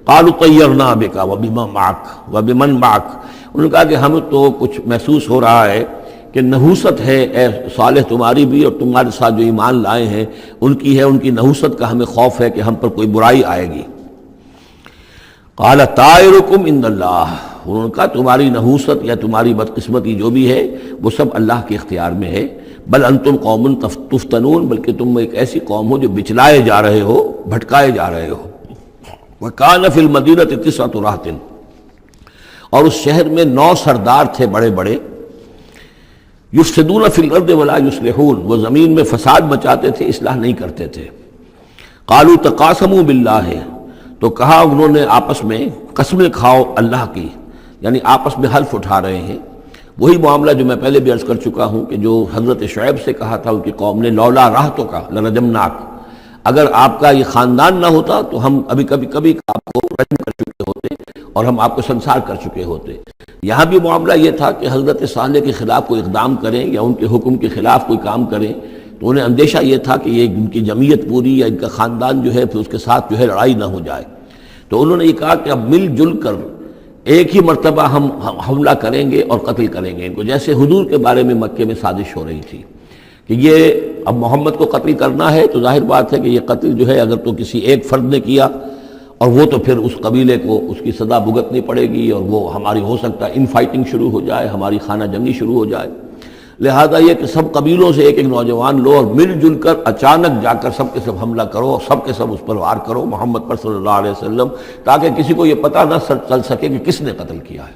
قالوا طیرنا بک وبمن معک، انہوں نے کہا کہ ہمیں تو کچھ محسوس ہو رہا ہے کہ نحوست ہے اے صالح تمہاری بھی، اور تمہارے ساتھ جو ایمان لائے ہیں ان کی ہے، ان کی نحوست کا ہمیں خوف ہے کہ ہم پر کوئی برائی آئے گی۔ قال طائرکم عند اللہ، انہوں نے کہا تمہاری نحوست یا تمہاری بدقسمتی جو بھی ہے وہ سب اللہ کے اختیار میں ہے۔ بل انتم قوم تفتنون، بلکہ تم ایک ایسی قوم ہو جو بچلائے جا رہے ہو، بھٹکائے جا رہے ہو۔ وکان فی المدینۃ 9 رہط، اور اس شہر میں 9 سردار تھے بڑے بڑے، یفسدون فی الارض ولا یصلحون، وہ زمین میں فساد مچاتے تھے، اصلاح نہیں کرتے تھے۔ قالوا تقاسموا باللہ، تو کہا انہوں نے آپس میں قسمیں کھاؤ اللہ کی، یعنی آپس میں حلف اٹھا رہے ہیں۔ وہی معاملہ جو میں پہلے بھی عرض کر چکا ہوں کہ جو حضرت شعیب سے کہا تھا ان کی قوم نے، لولا رہتک لرجمناک، اگر آپ کا یہ خاندان نہ ہوتا تو ہم ابھی کبھی آپ کو رجم کر چکے ہوتے اور ہم آپ کو سنسار کر چکے ہوتے۔ یہاں بھی معاملہ یہ تھا کہ حضرت صالح کے خلاف کوئی اقدام کریں یا ان کے حکم کے خلاف کوئی کام کریں تو انہیں اندیشہ یہ تھا کہ یہ ان کی جمعیت پوری یا ان کا خاندان جو ہے پھر اس کے ساتھ جو ہے لڑائی نہ ہو جائے۔ تو انہوں نے یہ کہا کہ اب مل جل کر ایک ہی مرتبہ ہم حملہ کریں گے اور قتل کریں گے ان کو، جیسے حضور کے بارے میں مکے میں سازش ہو رہی تھی کہ یہ اب محمد کو قتل کرنا ہے، تو ظاہر بات ہے کہ یہ قتل جو ہے اگر تو کسی ایک فرد نے کیا اور وہ تو پھر اس قبیلے کو اس کی سزا بھگتنی پڑے گی، اور وہ ہماری ہو سکتا ہے ان فائٹنگ شروع ہو جائے، ہماری خانہ جنگی شروع ہو جائے۔ لہذا یہ کہ سب قبیلوں سے ایک ایک نوجوان لو اور مل جل کر اچانک جا کر سب کے سب حملہ کرو اور سب کے سب اس پر وار کرو محمد پر صلی اللہ علیہ وسلم، تاکہ کسی کو یہ پتہ نہ چل سکے کہ کس نے قتل کیا ہے۔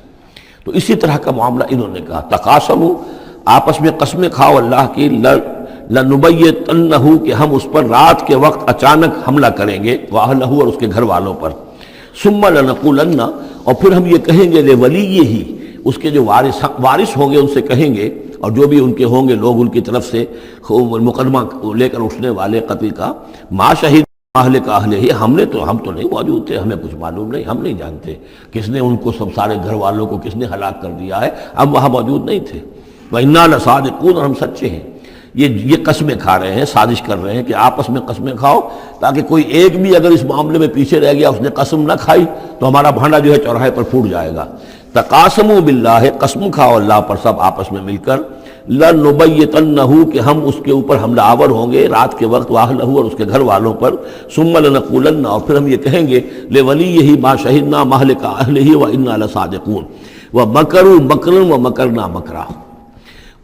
تو اسی طرح کا معاملہ انہوں نے کہا، تقاسموا، آپس میں قسمیں کھاؤ اللہ کی، لنبیتنہ، کہ ہم اس پر رات کے وقت اچانک حملہ کریں گے، واہلہ، اور اس کے گھر والوں پر، ثم لنقولن، اور پھر ہم یہ کہیں گے لولیہ، اس کے جو وارث ہوں گے ان سے کہیں گے، اور جو بھی ان کے ہوں گے لوگ ان کی طرف سے مقدمہ لے کر اٹھنے والے قتل کا، ما شہید اہل کا اہل ہی، ہم تو نہیں موجود تھے، ہمیں کچھ معلوم نہیں، ہم نہیں جانتے کس نے ان کو سب سارے گھر والوں کو کس نے ہلاک کر دیا ہے، ہم وہاں موجود نہیں تھے۔ وَإِنَّا لَصَادِقُونَ، اور ہم سچے ہیں۔ یہ قسمیں کھا رہے ہیں، سازش کر رہے ہیں کہ آپس میں قسمیں کھاؤ تاکہ کوئی ایک بھی اگر اس معاملے میں پیچھے رہ گیا، اس نے قسم نہ کھائی تو ہمارا بھانڈا جو ہے چوراہے پر پھوٹ جائے گا۔ تقاسموا باللہ، قسم کھاؤ اللہ پر سب آپس میں مل کر، لنبیتنہ، کہ ہم اس کے اوپر حملہ آور ہوں گے رات کے وقت، واہلہ، اور اس کے گھر والوں پر، ثم لنقولن، اور پھر ہم یہ کہیں گے، لولیہ ما شہدنا مہلک اہلہ وانا لصادقون، ومکروا مکرا ومکرنا مکرا،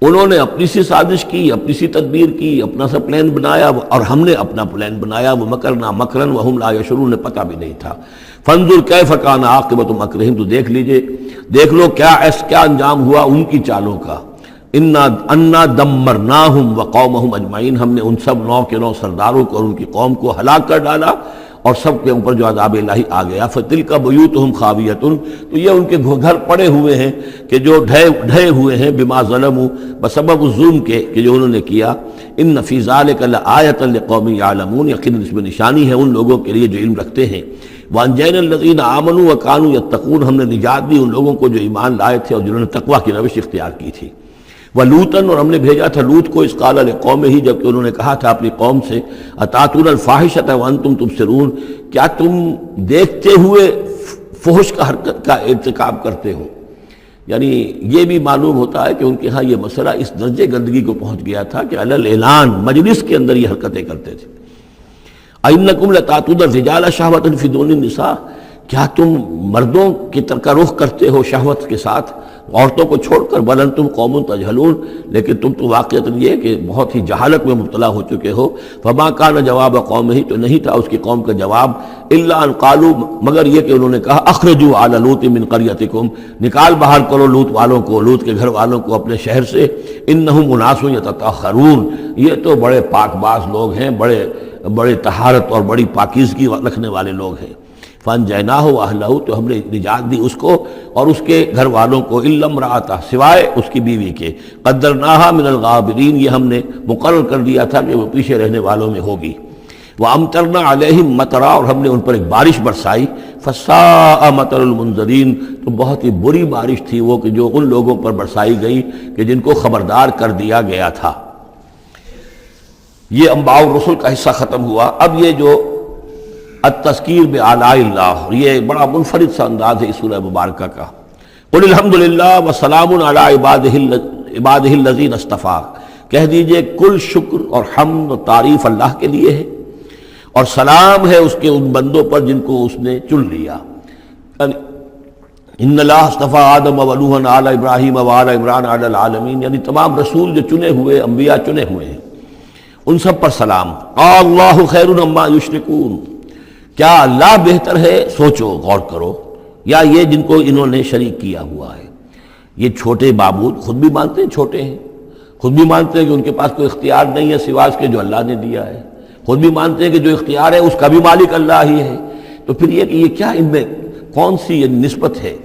انہوں نے اپنی سی سازش کی، اپنی سی تدبیر کی، اپنا سا پلان بنایا، اور ہم نے اپنا پلان بنایا، وہ مکرنا مکرن وہم لا یشعرون، نے پتہ بھی نہیں تھا۔ فانظر کیف کان عاقبۃ مکرہم، تو دیکھ لیجئے، دیکھ لو کیا انجام ہوا ان کی چالوں کا۔ انا دمرناہم وقومہم اجمعین، ہم نے ان سب 9 کے 9 سرداروں کو اور ان کی قوم کو ہلاک کر ڈالا، اور سب کے اوپر جو عذاب الہی آ گیا۔ فتلک بیوتہم خاویۃ، تو یہ ان کے گھر پڑے ہوئے ہیں کہ جو ڈھے ہوئے ہیں، بما ظلموا، بسبب الظلم کے کہ جو انہوں نے کیا۔ ان فی ذلک لآیۃ لقوم یعلمون، یقیناً اس میں نشانی ہے ان لوگوں کے لیے جو علم رکھتے ہیں۔ وانجینا الذین آمنوا وکانوا یتقون، ہم نے نجات دی ان لوگوں کو جو ایمان لائے تھے اور جنہوں نے تقویٰ کی روش اختیار کی تھی۔ وَلُوطًا، اور ہم نے بھیجا تھا لوط کو، اذ قال لقومہ، جبکہ انہوں نے کہا تھا اپنی قوم سے، اتاتون الفاحشۃ وانتم تبصرون، کیا تم دیکھتے ہوئے فحش کا حرکت کا ارتکاب کرتے ہو؟ یعنی یہ بھی معلوم ہوتا ہے کہ ان کے ہاں یہ مسئلہ اس درجے گندگی کو پہنچ گیا تھا کہ علی الاعلان مجلس کے اندر یہ حرکتیں کرتے تھے۔ اَإِنَّكُمْ لَتَأْتُونَ الرِّجَالَ شَهْوَةً فِي دُونِ النِّسَاءِ، کیا تم مردوں کی طرف کا رخ کرتے ہو شہوت کے ساتھ عورتوں کو چھوڑ کر؟ بل انتم قوم تجہلون، لیکن تم تو واقعتاً یہ کہ بہت ہی جہالت میں مبتلا ہو چکے ہو۔ فما کان جواب قومہ، تو نہیں تھا اس کی قوم کا جواب، الا ان قالوا، مگر یہ کہ انہوں نے کہا، اخرجوا آل لوط من قریتکم، نکال باہر کرو لوط والوں کو، لوط کے گھر والوں کو اپنے شہر سے، انہم اناس یتطہرون، یہ تو بڑے پاک باز لوگ ہیں، بڑے طہارت اور بڑی پاکیزگی رکھنے والے لوگ ہیں۔ فانجیناہ واہلہ، تو ہم نے نجات دی اس کو اور اس کے گھر والوں کو، الا امرأتہ، سوائے اس کی بیوی کے، قدرناہا من الغابرین، یہ ہم نے مقرر کر دیا تھا کہ وہ پیچھے رہنے والوں میں ہوگی۔ وامطرنا علیہم مطرا، اور ہم نے ان پر ایک بارش برسائی، فساء مطر المنذرین، تو بہت ہی بری بارش تھی وہ کہ جو ان لوگوں پر برسائی گئی کہ جن کو خبردار کر دیا گیا تھا۔ یہ انباء الرسل کا حصہ ختم ہوا۔ اب یہ جو التذکیر بآلاء اللہ، یہ بڑا منفرد سا انداز ہے اس سورہ مبارکہ کا۔ قل الحمد للہ وسلام علی عبادہ الذین اصطفیٰ، کہہ دیجئے کل شکر اور حمد و تعریف اللہ کے لیے ہے، اور سلام ہے اس کے ان بندوں پر جن کو اس نے چن لیا۔ ان اللہ اصطفیٰ آدم ونوحا آل ابراہیم وآل عمران علی العالمین، یعنی تمام رسول جو چنے ہوئے، انبیاء چنے ہوئے ہیں، ان سب پر سلام۔ اللہ خیر عما یشرکون، کیا اللہ بہتر ہے، سوچو غور کرو، یا یہ جن کو انہوں نے شریک کیا ہوا ہے؟ یہ چھوٹے معبود خود بھی مانتے ہیں چھوٹے ہیں، خود بھی مانتے ہیں کہ ان کے پاس کوئی اختیار نہیں ہے سوائے اس کے جو اللہ نے دیا ہے، خود بھی مانتے ہیں کہ جو اختیار ہے اس کا بھی مالک اللہ ہی ہے، تو پھر یہ کہ یہ کیا ان میں کون سی یہ نسبت ہے؟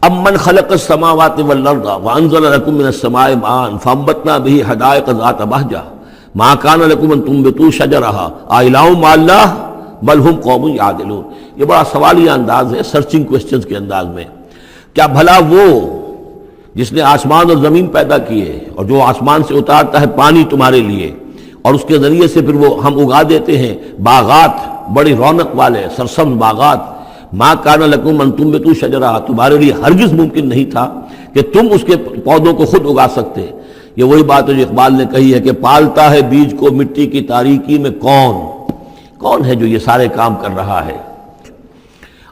امن خلق السماوات والارض وانزل لكم من السماء ماء فانبتنا به حدائق ذات بہجہ ما كان لكم ان تنبتوا شجرها أإله مع الله بل هم قوم یعدلون۔ یہ بڑا سوالیہ انداز ہے، سرچنگ کوسچنز کے انداز میں۔ کیا بھلا وہ جس نے آسمان اور زمین پیدا کیے اور جو آسمان سے اتارتا ہے پانی تمہارے لیے، اور اس کے ذریعے سے پھر وہ ہم اگا دیتے ہیں باغات، بڑی رونق والے سرسبز باغات، ما کان لکم ان تنبتوا شجرہ، تمہارے لیے ہرگز ممکن نہیں تھا کہ تم اس کے پودوں کو خود اگا سکتے۔ یہ وہی بات ہے جو اقبال نے کہی ہے کہ پالتا ہے بیج کو مٹی کی تاریکی میں کون ہے جو یہ سارے کام کر رہا ہے؟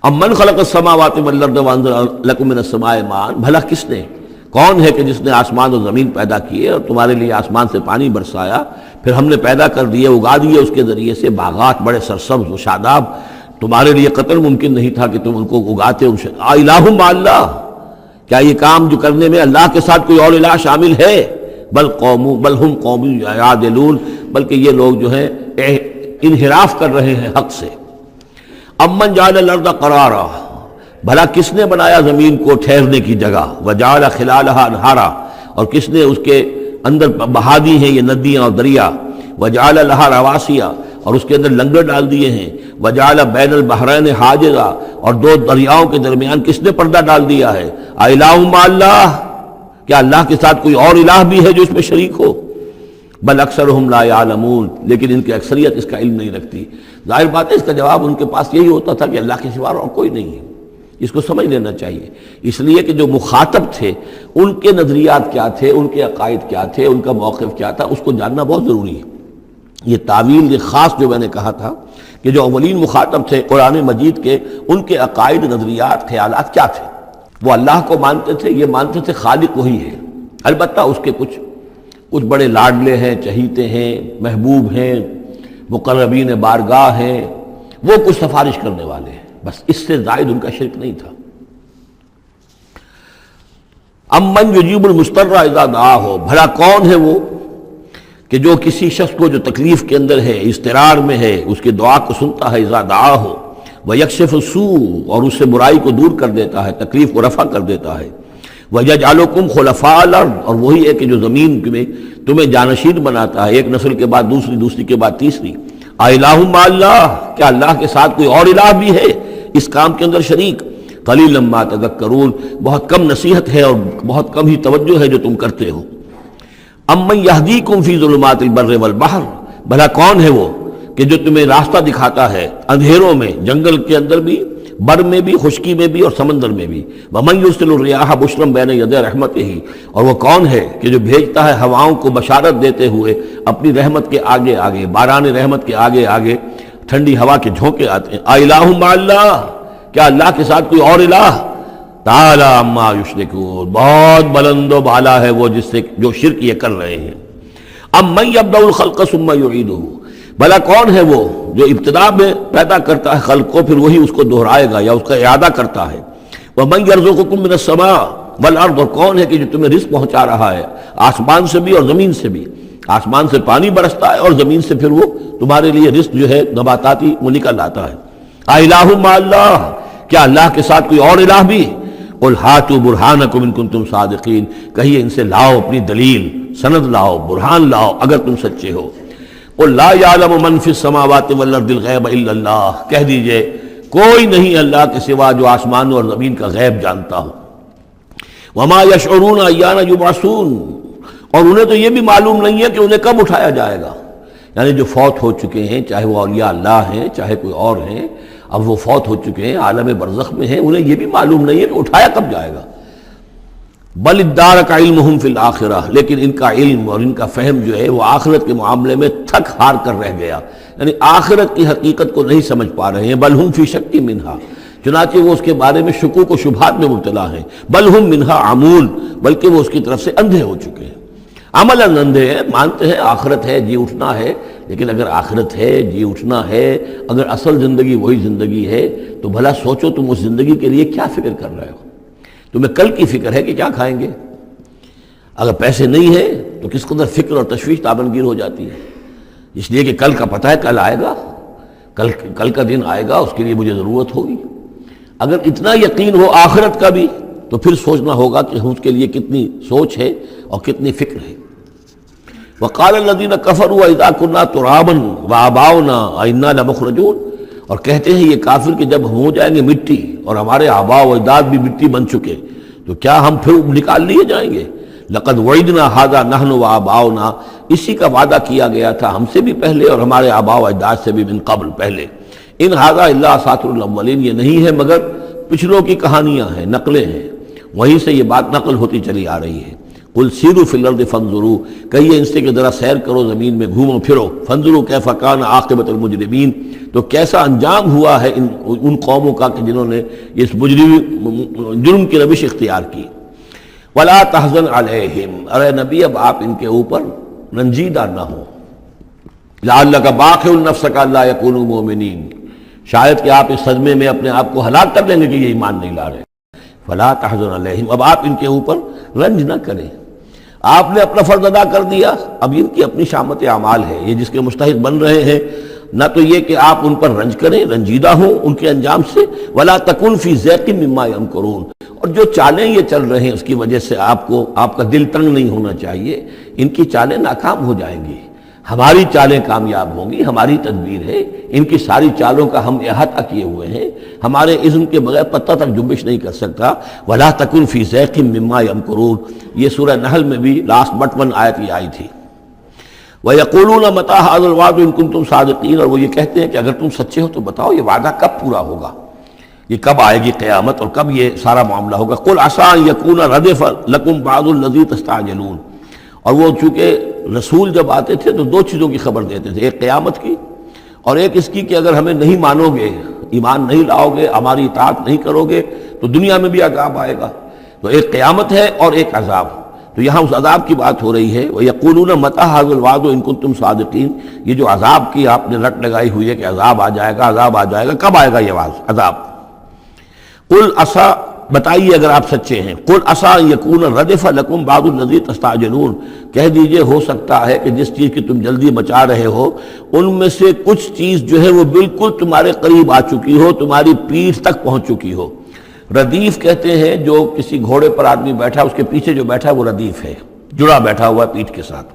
امن خلق السماوات والارض وانزل لكم من السماء ماء، بھلا کس نے، کون ہے کہ جس نے آسمان اور زمین پیدا کیے اور تمہارے لیے آسمان سے پانی برسایا، پھر ہم نے پیدا کر دیے، اگا دیے اس کے ذریعے سے باغات بڑے سرسبز و شاداب، تمہارے لیے قطر ممکن نہیں تھا کہ تم ان کو اگاتے۔ الہ مع اللہ، کیا یہ کام جو کرنے میں اللہ کے ساتھ کوئی اور الہ شامل ہے؟ بل ہم قوم یعدلون، بلکہ یہ لوگ جو ہیں انحراف کر رہے ہیں حق سے۔ امن جعل الارض قرارا، بھلا کس نے بنایا زمین کو ٹھہرنے کی جگہ، وجعل خلالها انہارا، اور کس نے اس کے اندر بہا دی ہیں یہ ندیاں اور دریا، وجعل لها رواسیا، اور اس کے اندر لنگر ڈال دیے ہیں، وجعل بین البحرین حاجزا، اور دو دریاؤں کے درمیان کس نے پردہ ڈال دیا ہے؟ الہ مع اللہ، کیا اللہ کے ساتھ کوئی اور الہ بھی ہے جو اس میں شریک ہو؟ بل اکثرہم لا یعلمون، لیکن ان کی اکثریت اس کا علم نہیں رکھتی۔ ظاہر بات ہے اس کا جواب ان کے پاس یہی ہوتا تھا کہ اللہ کے سوا اور کوئی نہیں ہے، اس کو سمجھ لینا چاہیے، اس لیے کہ جو مخاطب تھے ان کے نظریات کیا تھے، ان کے عقائد کیا تھے، ان کا موقف کیا تھا، اس کو جاننا بہت ضروری ہے۔ یہ تعویل، یہ خاص جو میں نے کہا تھا کہ جو اولین مخاطب تھے قرآن مجید کے، ان کے عقائد، نظریات، خیالات کیا تھے۔ وہ اللہ کو مانتے تھے، یہ مانتے تھے خالق وہی ہے، البتہ اس کے کچھ بڑے لاڈلے ہیں، چہیتے ہیں، محبوب ہیں، مقربین بارگاہ ہیں، وہ کچھ سفارش کرنے والے ہیں، بس اس سے زائد ان کا شرک نہیں تھا۔ امن یجیب المضطر اذا دعاہ، بھلا کون ہے وہ کہ جو کسی شخص کو جو تکلیف کے اندر ہے، اضطرار میں ہے، اس کی دعا کو سنتا ہے، اذا دعاہ ویکشف السوء، اور اس سے برائی کو دور کر دیتا ہے، تکلیف کو رفع کر دیتا ہے، وَيَجْعَلُكُمْ خُلَفَاءَ الْأَرْضِ، اور وہی ہے کہ جو زمین میں تمہیں جانشین بناتا ہے، ایک نسل کے بعد دوسری، دوسری کے بعد تیسری۔ اِلَٰهٌ مَّعَ اللَّهِ، کیا اللہ کے ساتھ کوئی اور الہ بھی ہے اس کام کے اندر شریک؟ قَلِيلًا مَّا تَذَكَّرُونَ، بہت کم نصیحت ہے اور بہت کم ہی توجہ ہے جو تم کرتے ہو۔ اَمَّن يَهْدِيكُمْ فِي ظُلُمَاتِ الْبَرِّ وَالْبَحْرِ، بھلا کون ہے وہ کہ جو تمہیں راستہ دکھاتا ہے اندھیروں میں، جنگل کے اندر بھی، بر میں بھی، خشکی میں بھی اور سمندر میں بھی۔ وَمَن يُرْسِلُ الرِّيَاحَ بُشْرًا بَيْنَ يَدَيْ رَحْمَتِهِ، اور وہ کون ہے کہ جو بھیجتا ہے ہواؤں کو بشارت دیتے ہوئے اپنی رحمت کے آگے آگے، باران رحمت کے آگے آگے ٹھنڈی ہوا کے جھونکے آتے ہیں۔ اِلَٰهٌ مَّعَ اللَّهِ، کیا اللہ کے ساتھ کوئی اور الہ؟ تعالیٰ عما یشرکون، بہت بلند و بالا ہے وہ جس سے جو شرک یہ کر رہے ہیں۔ امن یبدأ الخلق ثم یعیدہ، بھلا کون ہے وہ جو ابتدا میں پیدا کرتا ہے خلق کو، پھر وہی اس کو دہرائے گا یا اس کا اعادہ کرتا ہے۔ ومن یرزقکم من السماء والارض، اور کون ہے کہ جو تمہیں رزق پہنچا رہا ہے آسمان سے بھی اور زمین سے بھی، آسمان سے پانی برستا ہے اور زمین سے پھر وہ تمہارے لیے رزق جو ہے نباتاتی وہ نکل آتا ہے۔ الہ مع اللہ، کیا اللہ کے ساتھ کوئی اور الہ بھی؟ قل ہاتوا برہانکم ان کنتم صادقین، کہیے ان سے لاؤ اپنی دلیل، سند لاؤ، برہان لاؤ اگر تم سچے ہو۔ قل لا یعلم من فی السماوات والارض الغیب الا اللہ، کہہ دیجئے کوئی نہیں اللہ کے سوا جو آسمانوں اور زمین کا غیب جانتا ہو۔ وما یشعرون ایان یبعثون، اور انہیں تو یہ بھی معلوم نہیں ہے کہ انہیں کب اٹھایا جائے گا، یعنی جو فوت ہو چکے ہیں، چاہے وہ اولیاء اللہ ہیں چاہے کوئی اور ہیں، اب وہ فوت ہو چکے ہیں، عالم برزخ میں ہیں، انہیں یہ بھی معلوم نہیں ہے کہ اٹھایا کب جائے گا۔ بل ادارک علمہم فی الآخرہ، لیکن ان کا علم اور ان کا فہم جو ہے وہ آخرت کے معاملے میں تھک ہار کر رہ گیا، یعنی آخرت کی حقیقت کو نہیں سمجھ پا رہے ہیں۔ بل ہم فی شک منہا، چنانچہ وہ اس کے بارے میں شکوک و شبہات میں مبتلا ہیں۔ بل ہم منہا عمون، بلکہ وہ اس کی طرف سے اندھے ہو چکے ہیں، عملاً اندھے ہیں، مانتے ہیں آخرت ہے، جی اٹھنا ہے، لیکن اگر آخرت ہے، جی اٹھنا ہے، اگر اصل زندگی وہی زندگی ہے تو بھلا سوچو تم اس زندگی کے لیے کیا فکر کر رہے ہو؟ تمہیں کل کی فکر ہے کہ کیا کھائیں گے؟ اگر پیسے نہیں ہیں تو کس قدر فکر اور تشویش تابنگیر ہو جاتی ہے، اس لیے کہ کل کا پتہ ہے کل آئے گا، کل کا دن آئے گا، اس کے لیے مجھے ضرورت ہوگی۔ اگر اتنا یقین ہو آخرت کا بھی تو پھر سوچنا ہوگا کہ اس کے لیے کتنی سوچ ہے اور کتنی فکر ہے۔ وقال الذين كفروا اذا كنا ترابا وآباؤنا أئنا لمخرجون، اور کہتے ہیں یہ کافر کہ جب ہم ہو جائیں گے مٹی اور ہمارے آباء و اجداد بھی مٹی بن چکے تو کیا ہم پھر نکال لیے جائیں گے؟ لقد وعدنا هذا نحن وآباؤنا، اسی کا وعدہ کیا گیا تھا ہم سے بھی پہلے اور ہمارے آباء و اجداد سے بھی من قبل پہلے۔ ان هذا الا اساطیر الاولین، یہ نہیں ہے مگر پچھلوں کی کہانیاں ہیں، نقلیں ہیں، وہیں سے یہ بات نقل ہوتی چلی آ رہی ہے۔ قل سیروا فی الارض فانظروا، کہیے ان سے کہ ذرا سیر کرو زمین میں، گھومو پھرو، فانظروا کیف کان عاقبۃ المجرمین، تو کیسا انجام ہوا ہے ان قوموں کا کہ جنہوں نے اس جرم کی روش اختیار کی۔ ولا تحزن علیہم، ارے نبی اب آپ ان کے اوپر رنجیدہ نہ ہو۔ لعلک باخع نفسک الا یکونوا مؤمنین، شاید کہ آپ اس صدمے میں اپنے آپ کو ہلاک کر لیں گے کہ یہ ایمان نہیں لا رہے۔ فلا تحزن علیہم، اب آپ ان کے اوپر رنج نہ کریں، آپ نے اپنا فرض ادا کر دیا، اب ان کی اپنی شامت اعمال ہے، یہ جس کے مستحق بن رہے ہیں، نہ تو یہ کہ آپ ان پر رنج کریں، رنجیدہ ہوں ان کے انجام سے۔ ولا تکن فی ضیق مما یمکرون، اور جو چالیں یہ چل رہے ہیں اس کی وجہ سے آپ کا دل تنگ نہیں ہونا چاہیے، ان کی چالیں ناکام ہو جائیں گی، ہماری چالیں کامیاب ہوں گی، ہماری تدبیر ہے، ان کی ساری چالوں کا ہم احاطہ کیے ہوئے ہیں، ہمارے اذن کے بغیر پتہ تک جنبش نہیں کر سکتا۔ ولا تکن فی ضیق مما یمکرون، یہ سورہ نحل میں بھی لاسٹ بٹ 1 آیت یہ آئی تھی۔ وَيَقُولُونَ مَتَىٰ هَٰذَا الْوَعْدُ إِن كُنتُمْ صَادِقِينَ، اور وہ یہ کہتے ہیں کہ اگر تم سچے ہو تو بتاؤ یہ وعدہ کب پورا ہوگا، یہ کب آئے گی قیامت اور کب یہ سارا معاملہ ہوگا. قل عسیٰ ان یکون ردف لکم بعض الذی تستعجلون. اور وہ چونکہ رسول جب آتے تھے تو دو چیزوں کی خبر دیتے تھے، ایک قیامت کی اور ایک اس کی کہ اگر ہمیں نہیں مانو گے، ایمان نہیں لاؤ گے، ہماری اطاعت نہیں کرو گے تو دنیا میں بھی عذاب آئے گا. تو ایک قیامت ہے اور ایک عذاب. تو یہاں اس عذاب کی بات ہو رہی ہے. وَيَقُولُونَ مَتَىٰ هَٰذَا الْوَعْدُ إِن كُنتُمْ صَادِقِينَ. یہ جو عذاب کی آپ نے رٹ لگائی ہوئی ہے کہ عذاب آ جائے گا، عذاب آ جائے گا، کب آئے گا یہ عذاب؟ قُلْ عَسَىٰ، بتائیے اگر آپ سچے ہیں. قُلْ عَسَىٰ أَن يَكُونَ رَدِفَ لَكُمْ بَعْضُ الَّذِي تَسْتَعْجِلُونَ. کہہ دیجئے ہو سکتا ہے کہ جس چیز کی تم جلدی مچا رہے ہو ان میں سے کچھ چیز جو ہے وہ بالکل تمہارے قریب آ چکی ہو، تمہاری پیٹھ تک پہنچ چکی ہو. ردیف کہتے ہیں جو کسی گھوڑے پر آدمی بیٹھا اس کے پیچھے جو بیٹھا وہ ردیف ہے، جڑا بیٹھا ہوا ہے پیٹھ کے ساتھ.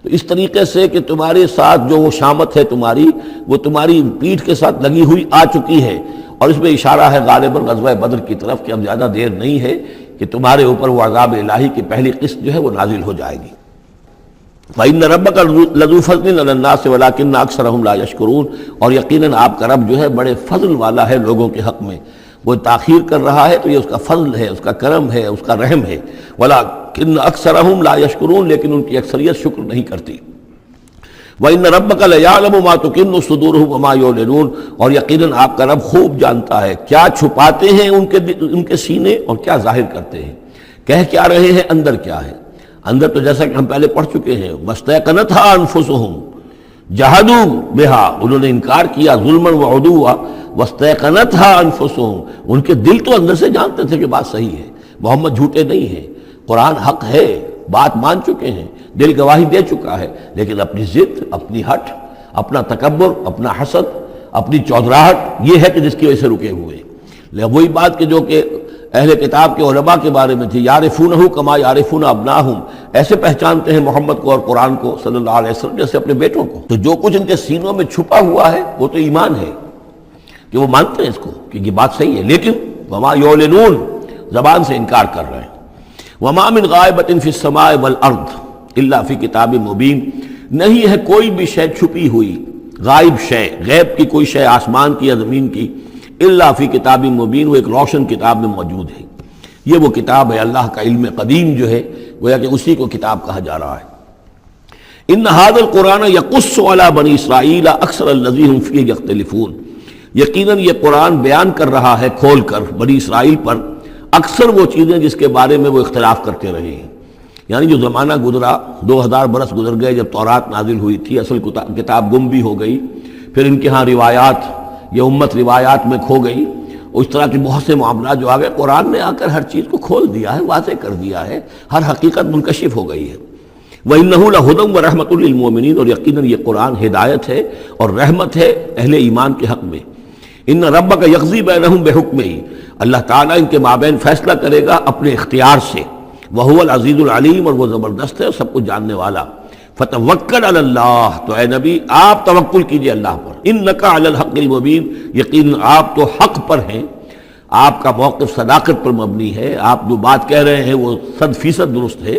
تو اس طریقے سے کہ تمہارے ساتھ جو وہ شامت ہے تمہاری، وہ تمہاری پیٹھ کے ساتھ لگی ہوئی آ چکی ہے. اور اس میں اشارہ ہے غالباً غزوہ بدر کی طرف کہ اب زیادہ دیر نہیں ہے کہ تمہارے اوپر وہ عذاب الہی کی پہلی قسط جو ہے وہ نازل ہو جائے گی. فَإِنَّ رَبَّكَ لَذُو فَضْلٍ عَلَى النَّاسِ وَلَٰكِنَّ أَكْثَرَهُمْ لَا يَشْكُرُونَ. اور یقیناً آپ کا رب جو ہے بڑے فضل والا ہے لوگوں کے حق میں. وہ تاخیر کر رہا ہے تو یہ اس کا فضل ہے، اس کا کرم ہے، اس کا رحم ہے. وَلَٰكِنَّ أَكْثَرَهُمْ لَا يَشْكُرُونَ. لیکن ان کی اکثریت شکر نہیں کرتی. وَإِنَّ رَبَّكَ لَيَعْلَمُ مَا تُكِنُّ صُدُورُهُمْ وَمَا يُعْلِنُونَ. اور یقیناً آپ کا رب خوب جانتا ہے کیا چھپاتے ہیں ان کے سینے اور کیا ظاہر کرتے ہیں، کہہ کیا رہے ہیں، اندر کیا ہے. اندر تو جیسا کہ ہم پہلے پڑھ چکے ہیں، وَاسْتَيْقَنَتْهَا أَنفُسُهُمْ جَحَدُوا بِهَا. انہوں نے انکار کیا ظلمًا وعدوا. وَاسْتَيْقَنَتْهَا أَنفُسُهُمْ. ان کے دل تو اندر سے جانتے تھے کہ بات صحیح ہے، محمد جھوٹے نہیں ہیں، قرآن حق ہے، بات مان چکے ہیں، دل گواہی دے چکا ہے. لیکن اپنی ضد، اپنی ہٹ، اپنا تکبر، اپنا حسد، اپنی چودراہٹ، یہ ہے کہ جس کی وجہ سے رکے ہوئے. وہی بات کہ جو کہ اہل کتاب کے علماء کے بارے میں تھی، یعرفونہ کما یعرفون ابناہم. ایسے پہچانتے ہیں محمد کو اور قرآن کو صلی اللہ علیہ وسلم جیسے اپنے بیٹوں کو. تو جو کچھ ان کے سینوں میں چھپا ہوا ہے وہ تو ایمان ہے کہ وہ مانتے ہیں اس کو کہ یہ بات صحیح ہے. لیکن وما یعلنون، زبان سے انکار کر رہے ہیں. وما من غائبۃ فی السماء والارض الا فی کتاب مبین. نہیں ہے کوئی بھی شے چھپی ہوئی، غائب شے، غیب کی کوئی شے آسمان کی یا زمین کی، الا فی کتاب مبین، وہ ایک روشن کتاب میں موجود ہے. یہ وہ کتاب ہے اللہ کا علم قدیم جو ہے، گویا کہ اسی کو کتاب کہا جا رہا ہے. ان ھذا القرآن یقص علی بنی اسرائیل اکثر الذی ھم فیہ یختلفون. یقیناً یہ قرآن بیان کر رہا ہے کھول کر بنی اسرائیل پر اکثر وہ چیزیں جس کے بارے میں وہ اختلاف کرتے رہے ہیں. یعنی جو زمانہ گزرا، 2000 برس گزر گئے جب تورات نازل ہوئی تھی، اصل کتاب گم بھی ہو گئی، پھر ان کے ہاں روایات، یہ امت روایات میں کھو گئی، اس طرح کے بہت سے معاملات جو آ گئے. قرآن نے آ کر ہر چیز کو کھول دیا ہے، واضح کر دیا ہے، ہر حقیقت منکشف ہو گئی ہے. وَإِنَّهُ لَهُدًى وَرَحْمَةٌ لِّلْمُؤْمِنِينَ. اور یقیناً یہ قرآن ہدایت ہے اور رحمت ہے اہل ایمان کے حق میں. ان ربک یقضی بینہم بحکمہ. اللہ تعالیٰ ان کے مابین فیصلہ کرے گا اپنے اختیار سے. وہو العزیز العلیم، اور وہ زبردست ہے اور سب کچھ جاننے والا. فتوکل علی اللہ. تو اے نبی آپ توکل کیجئے اللہ پر. انک علی الحق المبین. یقیناً آپ تو حق پر ہیں، آپ کا موقف صداقت پر مبنی ہے، آپ جو بات کہہ رہے ہیں وہ 100% درست ہے،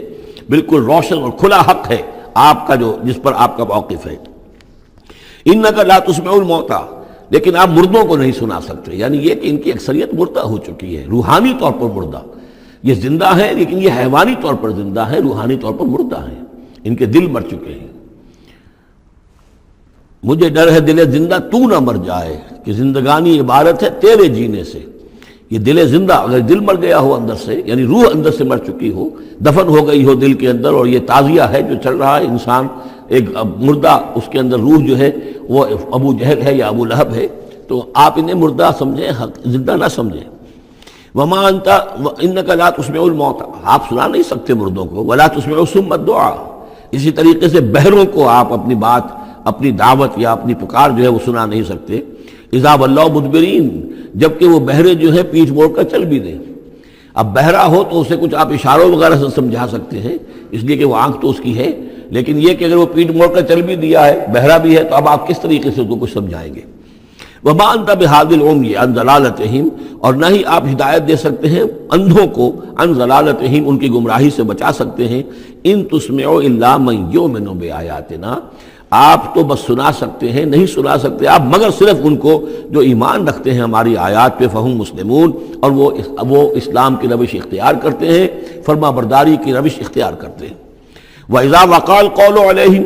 بالکل روشن اور کھلا حق ہے آپ کا جو جس پر آپ کا موقف ہے. انک لا تسمع الموتى. لیکن آپ مردوں کو نہیں سنا سکتے. یعنی یہ کہ ان کی اکثریت مردہ ہو چکی ہے، روحانی طور پر مردہ. یہ زندہ ہیں لیکن یہ حیوانی طور پر زندہ ہیں، روحانی طور پر مردہ ہیں، ان کے دل مر چکے ہیں. مجھے ڈر ہے دل زندہ تو نہ مر جائے، کہ زندگانی عبارت ہے تیرے جینے سے. یہ دل زندہ، اگر دل مر گیا ہو اندر سے، یعنی روح اندر سے مر چکی ہو، دفن ہو گئی ہو دل کے اندر، اور یہ تعزیہ ہے جو چل رہا ہے، انسان ایک مردہ، اس کے اندر روح جو ہے وہ ابو جہل ہے یا ابو لہب ہے، تو آپ انہیں مردہ سمجھیں، زندہ نہ سمجھیں. وما انت انک لا تسمع الموتى. آپ سنا نہیں سکتے مردوں کو. ولا تسمع الصم الدعاء. اسی طریقے سے بہروں کو آپ اپنی بات، اپنی دعوت یا اپنی پکار جو ہے وہ سنا نہیں سکتے. اذا ولوا مدبرین. جبکہ وہ بہرے جو ہے پیٹھ موڑ کر چل بھی دیں. اب بہرا ہو تو اسے کچھ آپ اشاروں وغیرہ سے سمجھا سکتے ہیں، اس لیے کہ وہ آنکھ تو اس کی ہے، لیکن یہ کہ اگر وہ پیٹھ موڑ کر چل بھی دیا ہے، بہرا بھی ہے، تو اب آپ کس طریقے سے اس کو کچھ سمجھائیں گے. وما انت بہادی العمی عن ضلالتہم. اور نہ ہی آپ ہدایت دے سکتے ہیں اندھوں کو، عن ضلالتہم، ان کی گمراہی سے بچا سکتے ہیں. ان تسمع الا من یؤمن بآیاتنا. آپ تو بس سنا سکتے ہیں، نہیں سنا سکتے آپ مگر صرف ان کو جو ایمان رکھتے ہیں ہماری آیات پہ، فہم مسلمون، اور وہ اسلام کی روش اختیار کرتے ہیں، فرما برداری کی روش اختیار کرتے ہیں۔ وَإِذَا وَقَعَ الْقَوْلُ عَلَيْهِمْ،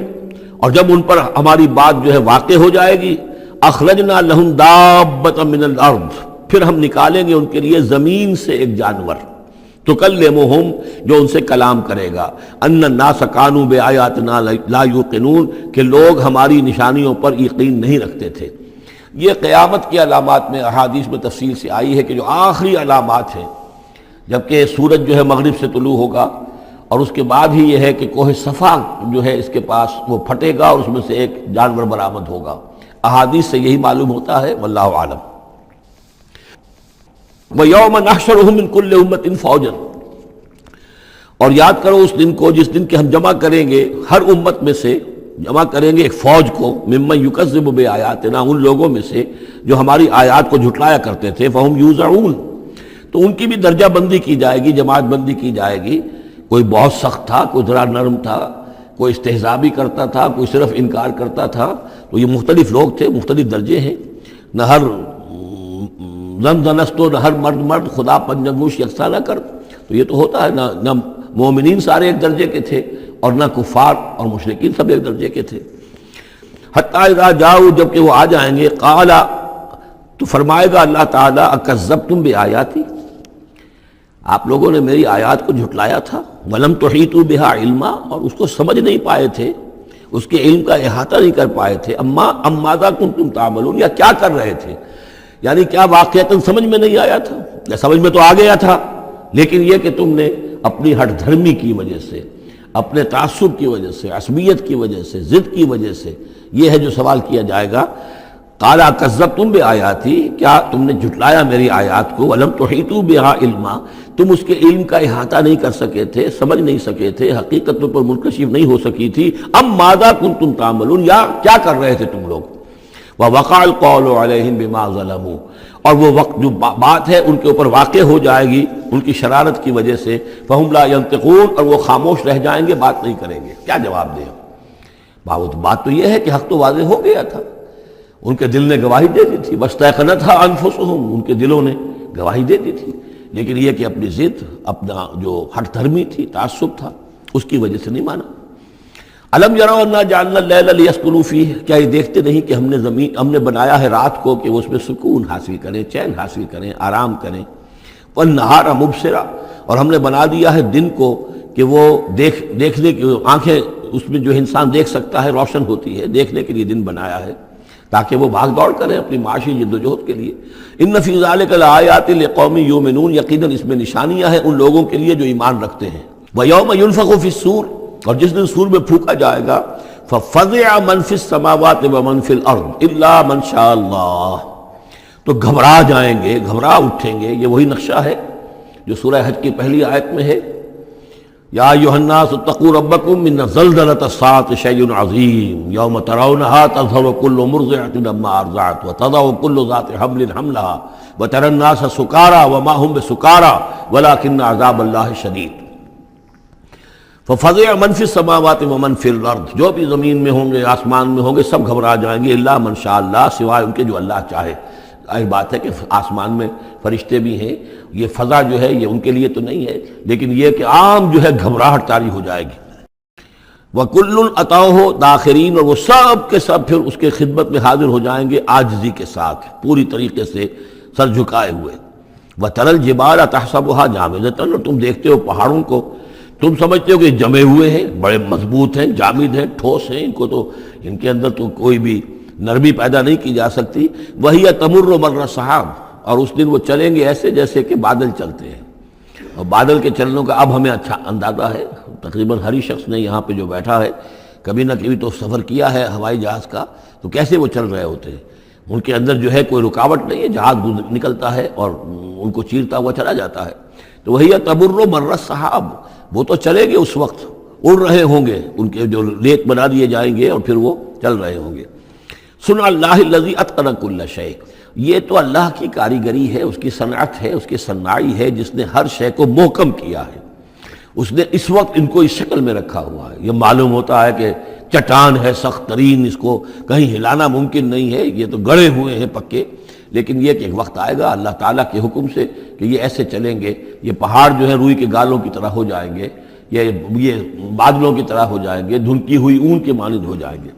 اور جب ان پر ہماری بات جو ہے واقع ہو جائے گی، أَخْرَجْنَا لَهُمْ دَابَّةً مِّنَ الْأَرْضِ، پھر ہم نکالیں گے ان کے لیے زمین سے ایک جانور، تکلمہم، جو ان سے کلام کرے گا، ان الناس کانوا بآیاتنا لا یوقنون، کہ لوگ ہماری نشانیوں پر یقین نہیں رکھتے تھے۔ یہ قیامت کی علامات میں احادیث میں تفصیل سے آئی ہے کہ جو آخری علامات ہیں، جبکہ سورج جو ہے مغرب سے طلوع ہوگا، اور اس کے بعد ہی یہ ہے کہ کوہ صفا جو ہے اس کے پاس وہ پھٹے گا اور اس میں سے ایک جانور برآمد ہوگا۔ احادیث سے یہی معلوم ہوتا ہے، واللہ عالم۔ وَيَوْمَ نَحْشُرُهُم مِّن كُلِّ أُمَّةٍ فَوْجًا، اور یاد کرو اس دن کو جس دن کہ ہم جمع کریں گے ہر امت میں سے، جمع کریں گے ایک فوج کو، ممن یکذب بآیاتنا، ان لوگوں میں سے جو ہماری آیات کو جھٹلایا کرتے تھے، فہم یوزعون، تو ان کی بھی درجہ بندی کی جائے گی، جماعت بندی کی جائے گی۔ کوئی بہت سخت تھا، کوئی ذرا نرم تھا، کوئی استہزاء بھی کرتا تھا، کوئی صرف انکار کرتا تھا، تو یہ مختلف لوگ تھے، مختلف درجے ہیں۔ نہ ہر زندنستو، نہ ہر مرد خدا پنجنگوش یکساں نہ کر، تو یہ تو ہوتا ہے، نہ مومنین سارے ایک درجے کے تھے اور نہ کفار اور مشرکین سب ایک درجے کے تھے۔ حتی اذا جاؤ، جب کہ وہ آ جائیں گے، قال، تو فرمائے گا اللہ تعالیٰ، اکذبتم بآیاتی، آپ لوگوں نے میری آیات کو جھٹلایا تھا، ولم تحیطوا بہا علما، اور اس کو سمجھ نہیں پائے تھے، اس کے علم کا احاطہ نہیں کر پائے تھے، ام ماذا کنتم تعملون، یا کیا کر رہے تھے، یعنی کیا واقعتاً سمجھ میں نہیں آیا تھا، یا سمجھ میں تو آ گیا تھا، لیکن یہ کہ تم نے اپنی ہٹ دھرمی کی وجہ سے، اپنے تعصب کی وجہ سے، عصبیت کی وجہ سے، ضد کی وجہ سے، یہ ہے جو سوال کیا جائے گا۔ قال کذبتم بآیاتی، کیا تم نے جھٹلایا میری آیات کو، ولم تحیطوا بہا علما، تم اس کے علم کا احاطہ نہیں کر سکے تھے، سمجھ نہیں سکے تھے، حقیقت پر منکشف نہیں ہو سکی تھی، ام ماذا کنتم تعملون، یا کیا کر رہے تھے تم لوگ۔ وَوَقَعَ الْقَوْلُ عَلَيْهِمْ بِمَا ظَلَمُوا، اور وہ وقت جو بات ہے ان کے اوپر واقع ہو جائے گی ان کی شرارت کی وجہ سے، فَهُمْ لَا يَنطِقُونَ، اور وہ خاموش رہ جائیں گے، بات نہیں کریں گے، کیا جواب دیں؟ بات تو یہ ہے کہ حق تو واضح ہو گیا تھا، ان کے دل نے گواہی دے دی تھی، وَاسْتَيْقَنَتْهَا أَنفُسُهُمْ، ان کے دلوں نے گواہی دے دی تھی، لیکن یہ کہ اپنی ضد، اپنا جو ہٹ دھرمی تھی، تعصب تھا، اس کی وجہ سے نہیں مانا۔ الم یروا انا جعلنا اللیل لیسکنوا فیہ، کیا یہ دیکھتے نہیں کہ ہم نے بنایا ہے رات کو کہ وہ اس میں سکون حاصل کریں، چین حاصل کریں، آرام کریں، والنہار مبصرا، اور ہم نے بنا دیا ہے دن کو کہ وہ دیکھنے کی آنکھیں اس میں جو انسان دیکھ سکتا ہے روشن ہوتی ہے، دیکھنے کے لیے دن بنایا ہے تاکہ وہ بھاگ دوڑ کریں اپنی معاشی جد و جہد کے لیے۔ ان فی ذلک لآیات لقوم یؤمنون، یقیناً اس میں نشانیاں ہیں ان لوگوں کے لیے جو ایمان رکھتے ہیں۔ ویوم ینفخ فی الصور، اور جس دن سور میں پھونکا جائے گا، ففزع من فی السماوات ومن فی الارض الا من شاء اللہ، تو گھبرا جائیں گے، گھبرا اٹھیں گے۔ یہ وہی نقشہ ہے جو سورہ حج کی پہلی آیت میں ہے، یا ایھا الناس اتقوا ربکم ان زلزلۃ الساعۃ شیء عظیم یوم ترونها تذہل کل مرضعۃ عما ارضعت وتضع کل ذات حمل حملها وتری الناس سکارى وما هم بسکارى ولکن عذاب اللہ شدید۔ ففزع من فی السماوات ومن فی الارض، جو بھی زمین میں ہوں گے، آسمان میں ہوں گے، سب گھبرا جائیں گے، الا من شاء اللہ، سوائے ان کے جو اللہ چاہے۔ ظاہر بات ہے کہ آسمان میں فرشتے بھی ہیں، یہ فضا جو ہے یہ ان کے لیے تو نہیں ہے، لیکن یہ کہ عام جو ہے گھبراہٹ طاری ہو جائے گی۔ وَكُلٌّ أَتَوْهُ دَاخِرِينَ، اور وہ سب کے سب پھر اس کے خدمت میں حاضر ہو جائیں گے عاجزی کے ساتھ، پوری طریقے سے سر جھکائے ہوئے۔ وَتَرَى الْجِبَالَ تَحْسَبُهَا جَامِدَةً، اور تم دیکھتے ہو پہاڑوں کو، تم سمجھتے ہو کہ جمے ہوئے ہیں، بڑے مضبوط ہیں، جامد ہیں، ٹھوس ہیں، ان کے اندر تو کوئی بھی نرمی پیدا نہیں کی جا سکتی۔ وَهِيَ تَمُرُّ مَرَّ السَّحَابِ، اور اس دن وہ چلیں گے ایسے جیسے کہ بادل چلتے ہیں، اور بادل کے چلنوں کا اب ہمیں اچھا اندازہ ہے، تقریباً ہر ہی شخص نے یہاں پہ جو بیٹھا ہے کبھی نہ کبھی تو سفر کیا ہے ہوائی جہاز کا، تو کیسے وہ چل رہے ہوتے ہیں، ان کے اندر جو ہے کوئی رکاوٹ نہیں ہے، جہاز نکلتا ہے اور ان کو چیرتا ہوا چلا جاتا ہے۔ تو وَهِيَ تَمُرُّ مَرَّ السَّحَابِ، وہ تو چلیں گے اس وقت، اڑ رہے ہوں گے، ان کے جو ریت بنا دیے جائیں گے اور پھر وہ چل رہے ہوں گے۔ صنع اللہ الذی اتقن کل شیء، یہ تو اللہ کی کاریگری ہے، اس کی صنعت ہے، اس کی صنائی ہے، جس نے ہر شے کو محکم کیا ہے، اس نے اس وقت ان کو اس شکل میں رکھا ہوا ہے۔ یہ معلوم ہوتا ہے کہ چٹان ہے سخت ترین، اس کو کہیں ہلانا ممکن نہیں ہے، یہ تو گڑے ہوئے ہیں پکے، لیکن یہ کہ ایک وقت آئے گا اللہ تعالیٰ کے حکم سے کہ یہ ایسے چلیں گے، یہ پہاڑ جو ہے روئی کے گالوں کی طرح ہو جائیں گے، یہ بادلوں کی طرح ہو جائیں گے، دھنکی ہوئی اون کے مانند ہو جائیں گے۔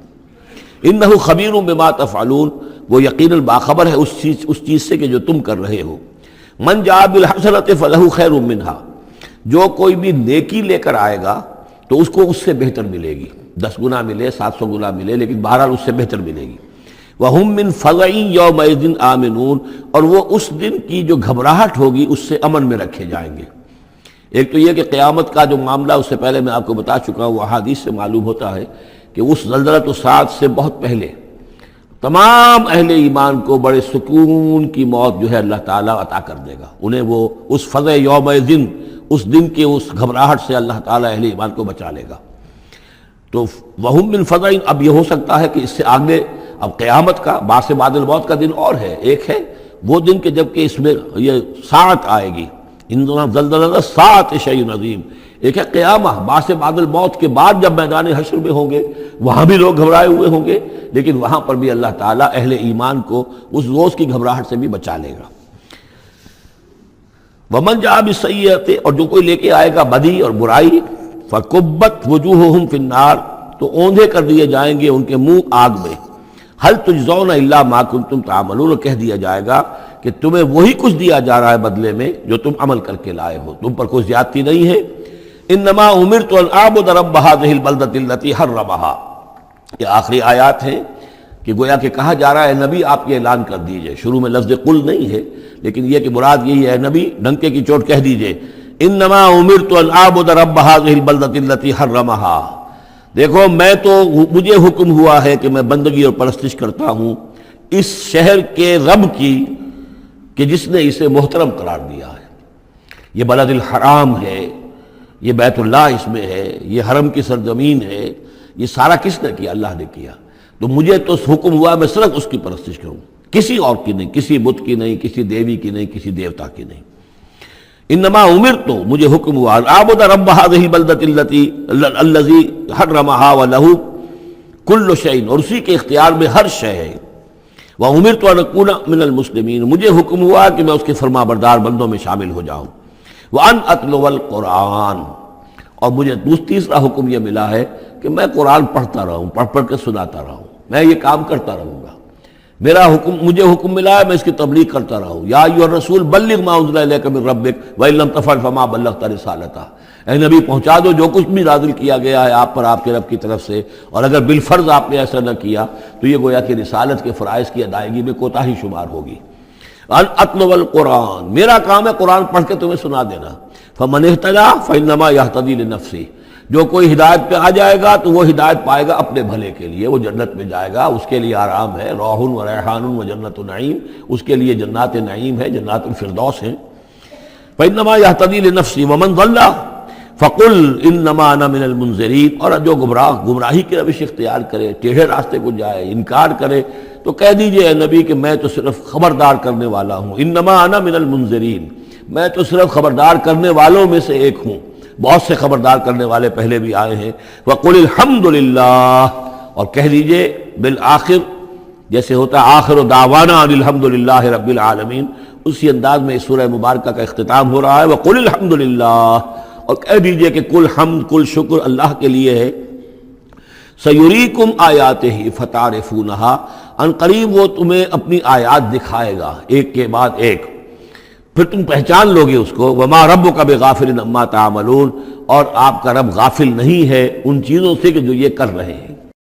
انہ خبیر بما تفعلون، وہ یقیناً باخبر ہے اس چیز سے کہ جو تم کر رہے ہو۔ من جاء بالحسنۃ فلہ خیر منہا، جو کوئی بھی نیکی لے کر آئے گا تو اس کو اس سے بہتر ملے گی، 10 گنا ملے 700 گنا ملے، لیکن بہرحال اس سے بہتر ملے گی۔ وَهُم مِّن فَزَعٍ يَوْمَئِذٍ آمِنُونَ، اور وہ اس دن کی جو گھبراہٹ ہوگی اس سے امن میں رکھے جائیں گے۔ ایک تو یہ کہ قیامت کا جو معاملہ، اس سے پہلے میں آپ کو بتا چکا ہوں، وہ احادیث سے معلوم ہوتا ہے کہ اس زلزلۃ الساعۃ سے بہت پہلے تمام اہل ایمان کو بڑے سکون کی موت جو ہے اللہ تعالیٰ عطا کر دے گا، انہیں وہ اس فزع یومئذ، اس دن کے اس گھبراہٹ سے اللہ تعالیٰ اہل ایمان کو بچا لے گا۔ تو وَهُم مِّن فَزَعٍ، اب یہ ہو سکتا ہے کہ اس سے آگے اب قیامت کا بعث بعد الموت کا دن اور ہے، ایک ہے وہ دن کہ جب کہ اس میں یہ ساعت آئے گی، اِنَّا زَلْزَلَةَ السَّاعَةِ شَيْءٌ عَظِيمٌ، ایک ہے قیامہ بعث بعد الموت کے بعد جب میدان حشر میں ہوں گے، وہاں بھی لوگ گھبرائے ہوئے ہوں گے، لیکن وہاں پر بھی اللہ تعالیٰ اہل ایمان کو اس روز کی گھبراہٹ سے بھی بچا لے گا۔ وَمَنْ جَاءَ بِالسَّيِّئَةِ، اور جو کوئی لے کے آئے گا بدی اور برائی، فَكُبَّتْ وُجُوهُهُمْ فِي النَّارِ، تو اوندھے کر دیے جائیں گے ان کے منہ آگ میں۔ هل تجزون الا ما کنتم تعملون، کہہ دیا جائے گا کہ تمہیں وہی کچھ دیا جا رہا ہے بدلے میں جو تم عمل کر کے لائے ہو، تم پر کوئی زیادتی نہیں ہے۔ انما امرت ان اعبد رب هذه البلدة التي حرمها، یہ آخری آیات ہیں کہ گویا کہ کہا جا رہا ہے نبی آپ یہ اعلان کر دیجئے، شروع میں لفظ قل نہیں ہے لیکن یہ کہ مراد یہی ہے نبی ڈنکے کی چوٹ کہہ دیجئے، انما امرت ان اعبد رب هذه البلدة التي حرمها، دیکھو میں تو مجھے حکم ہوا ہے کہ میں بندگی اور پرستش کرتا ہوں اس شہر کے رب کی کہ جس نے اسے محترم قرار دیا ہے۔ یہ بلد الحرام ہے، یہ بیت اللہ اس میں ہے، یہ حرم کی سرزمین ہے، یہ سارا کس نے کیا؟ اللہ نے کیا۔ تو مجھے تو حکم ہوا میں صرف اس کی پرستش کروں، کسی اور کی نہیں، کسی بت کی نہیں، کسی دیوی کی نہیں، کسی دیوتا کی نہیں۔ انما امرت، مجھے حکم ہوا اعبد رب هذه البلدة الذي حرمها وله كل شيء، اور اسی کے اختیار میں ہر شے ہے۔ وامرت ان اكون من المسلمین، مجھے حکم ہوا کہ میں اس کے فرما بردار بندوں میں شامل ہو جاؤں۔ وان اتلو القرآن، اور مجھے تیسرا حکم یہ ملا ہے کہ میں قرآن پڑھتا رہوں، پڑھ پڑھ کے سناتا رہوں، میں یہ کام کرتا رہوں گا۔ میرا حکم، مجھے حکم ملا ہے میں اس کی تبلیغ کرتا رہوں۔ یا ایھا الرسول بلغ ما انزل الیک من ربک وان لم تفعل فما بلغت رسالتہ، اے نبی پہنچا دو جو کچھ بھی نازل کیا گیا ہے آپ پر آپ کے رب کی طرف سے، اور اگر بالفرض آپ نے ایسا نہ کیا تو یہ گویا کہ رسالت کے فرائض کی ادائیگی میں کوتاہی شمار ہوگی۔ ان اتلو القرآن، میرا کام ہے قرآن پڑھ کے تمہیں سنا دینا۔ فمن اہتدی فانما یہتدی لنفسہ، جو کوئی ہدایت پہ آ جائے گا تو وہ ہدایت پائے گا اپنے بھلے کے لیے، وہ جنت میں جائے گا، اس کے لیے آرام ہے، روح و ریحان و جنت نعیم، اس کے لیے جنات نعیم ہے، جنات الفردوس ہیں۔ فانما یہتدی لنفسہ ومن ضل فقل انما انا من المنذرین، اور جو گمراہی کی روش اختیار کرے، ٹیڑھے راستے کو جائے، انکار کرے، تو کہہ دیجئے اے نبی کہ میں تو صرف خبردار کرنے والا ہوں، انما انا من المنذرین، میں تو صرف خبردار کرنے والوں میں سے ایک ہوں، بہت سے خبردار کرنے والے پہلے بھی آئے ہیں۔ وقل الحمد للہ، اور کہہ دیجئے بالآخر، جیسے ہوتا ہے آخر دعوانا ان الحمد للہ رب العالمین، اسی انداز میں اس سورہ مبارکہ کا اختتام ہو رہا ہے۔ وقل الحمد للہ، اور کہہ دیجئے کہ کل حمد کل شکر اللہ کے لیے ہے۔ سیریکم آیاتہ فتعرفونہا، ان قریب وہ تمہیں اپنی آیات دکھائے گا ایک کے بعد ایک، پھر تم پہچان لوگے اس کو۔ وما ربک بغافل عما تعملون، اور آپ کا رب غافل نہیں ہے ان چیزوں سے کہ جو یہ کر رہے ہیں۔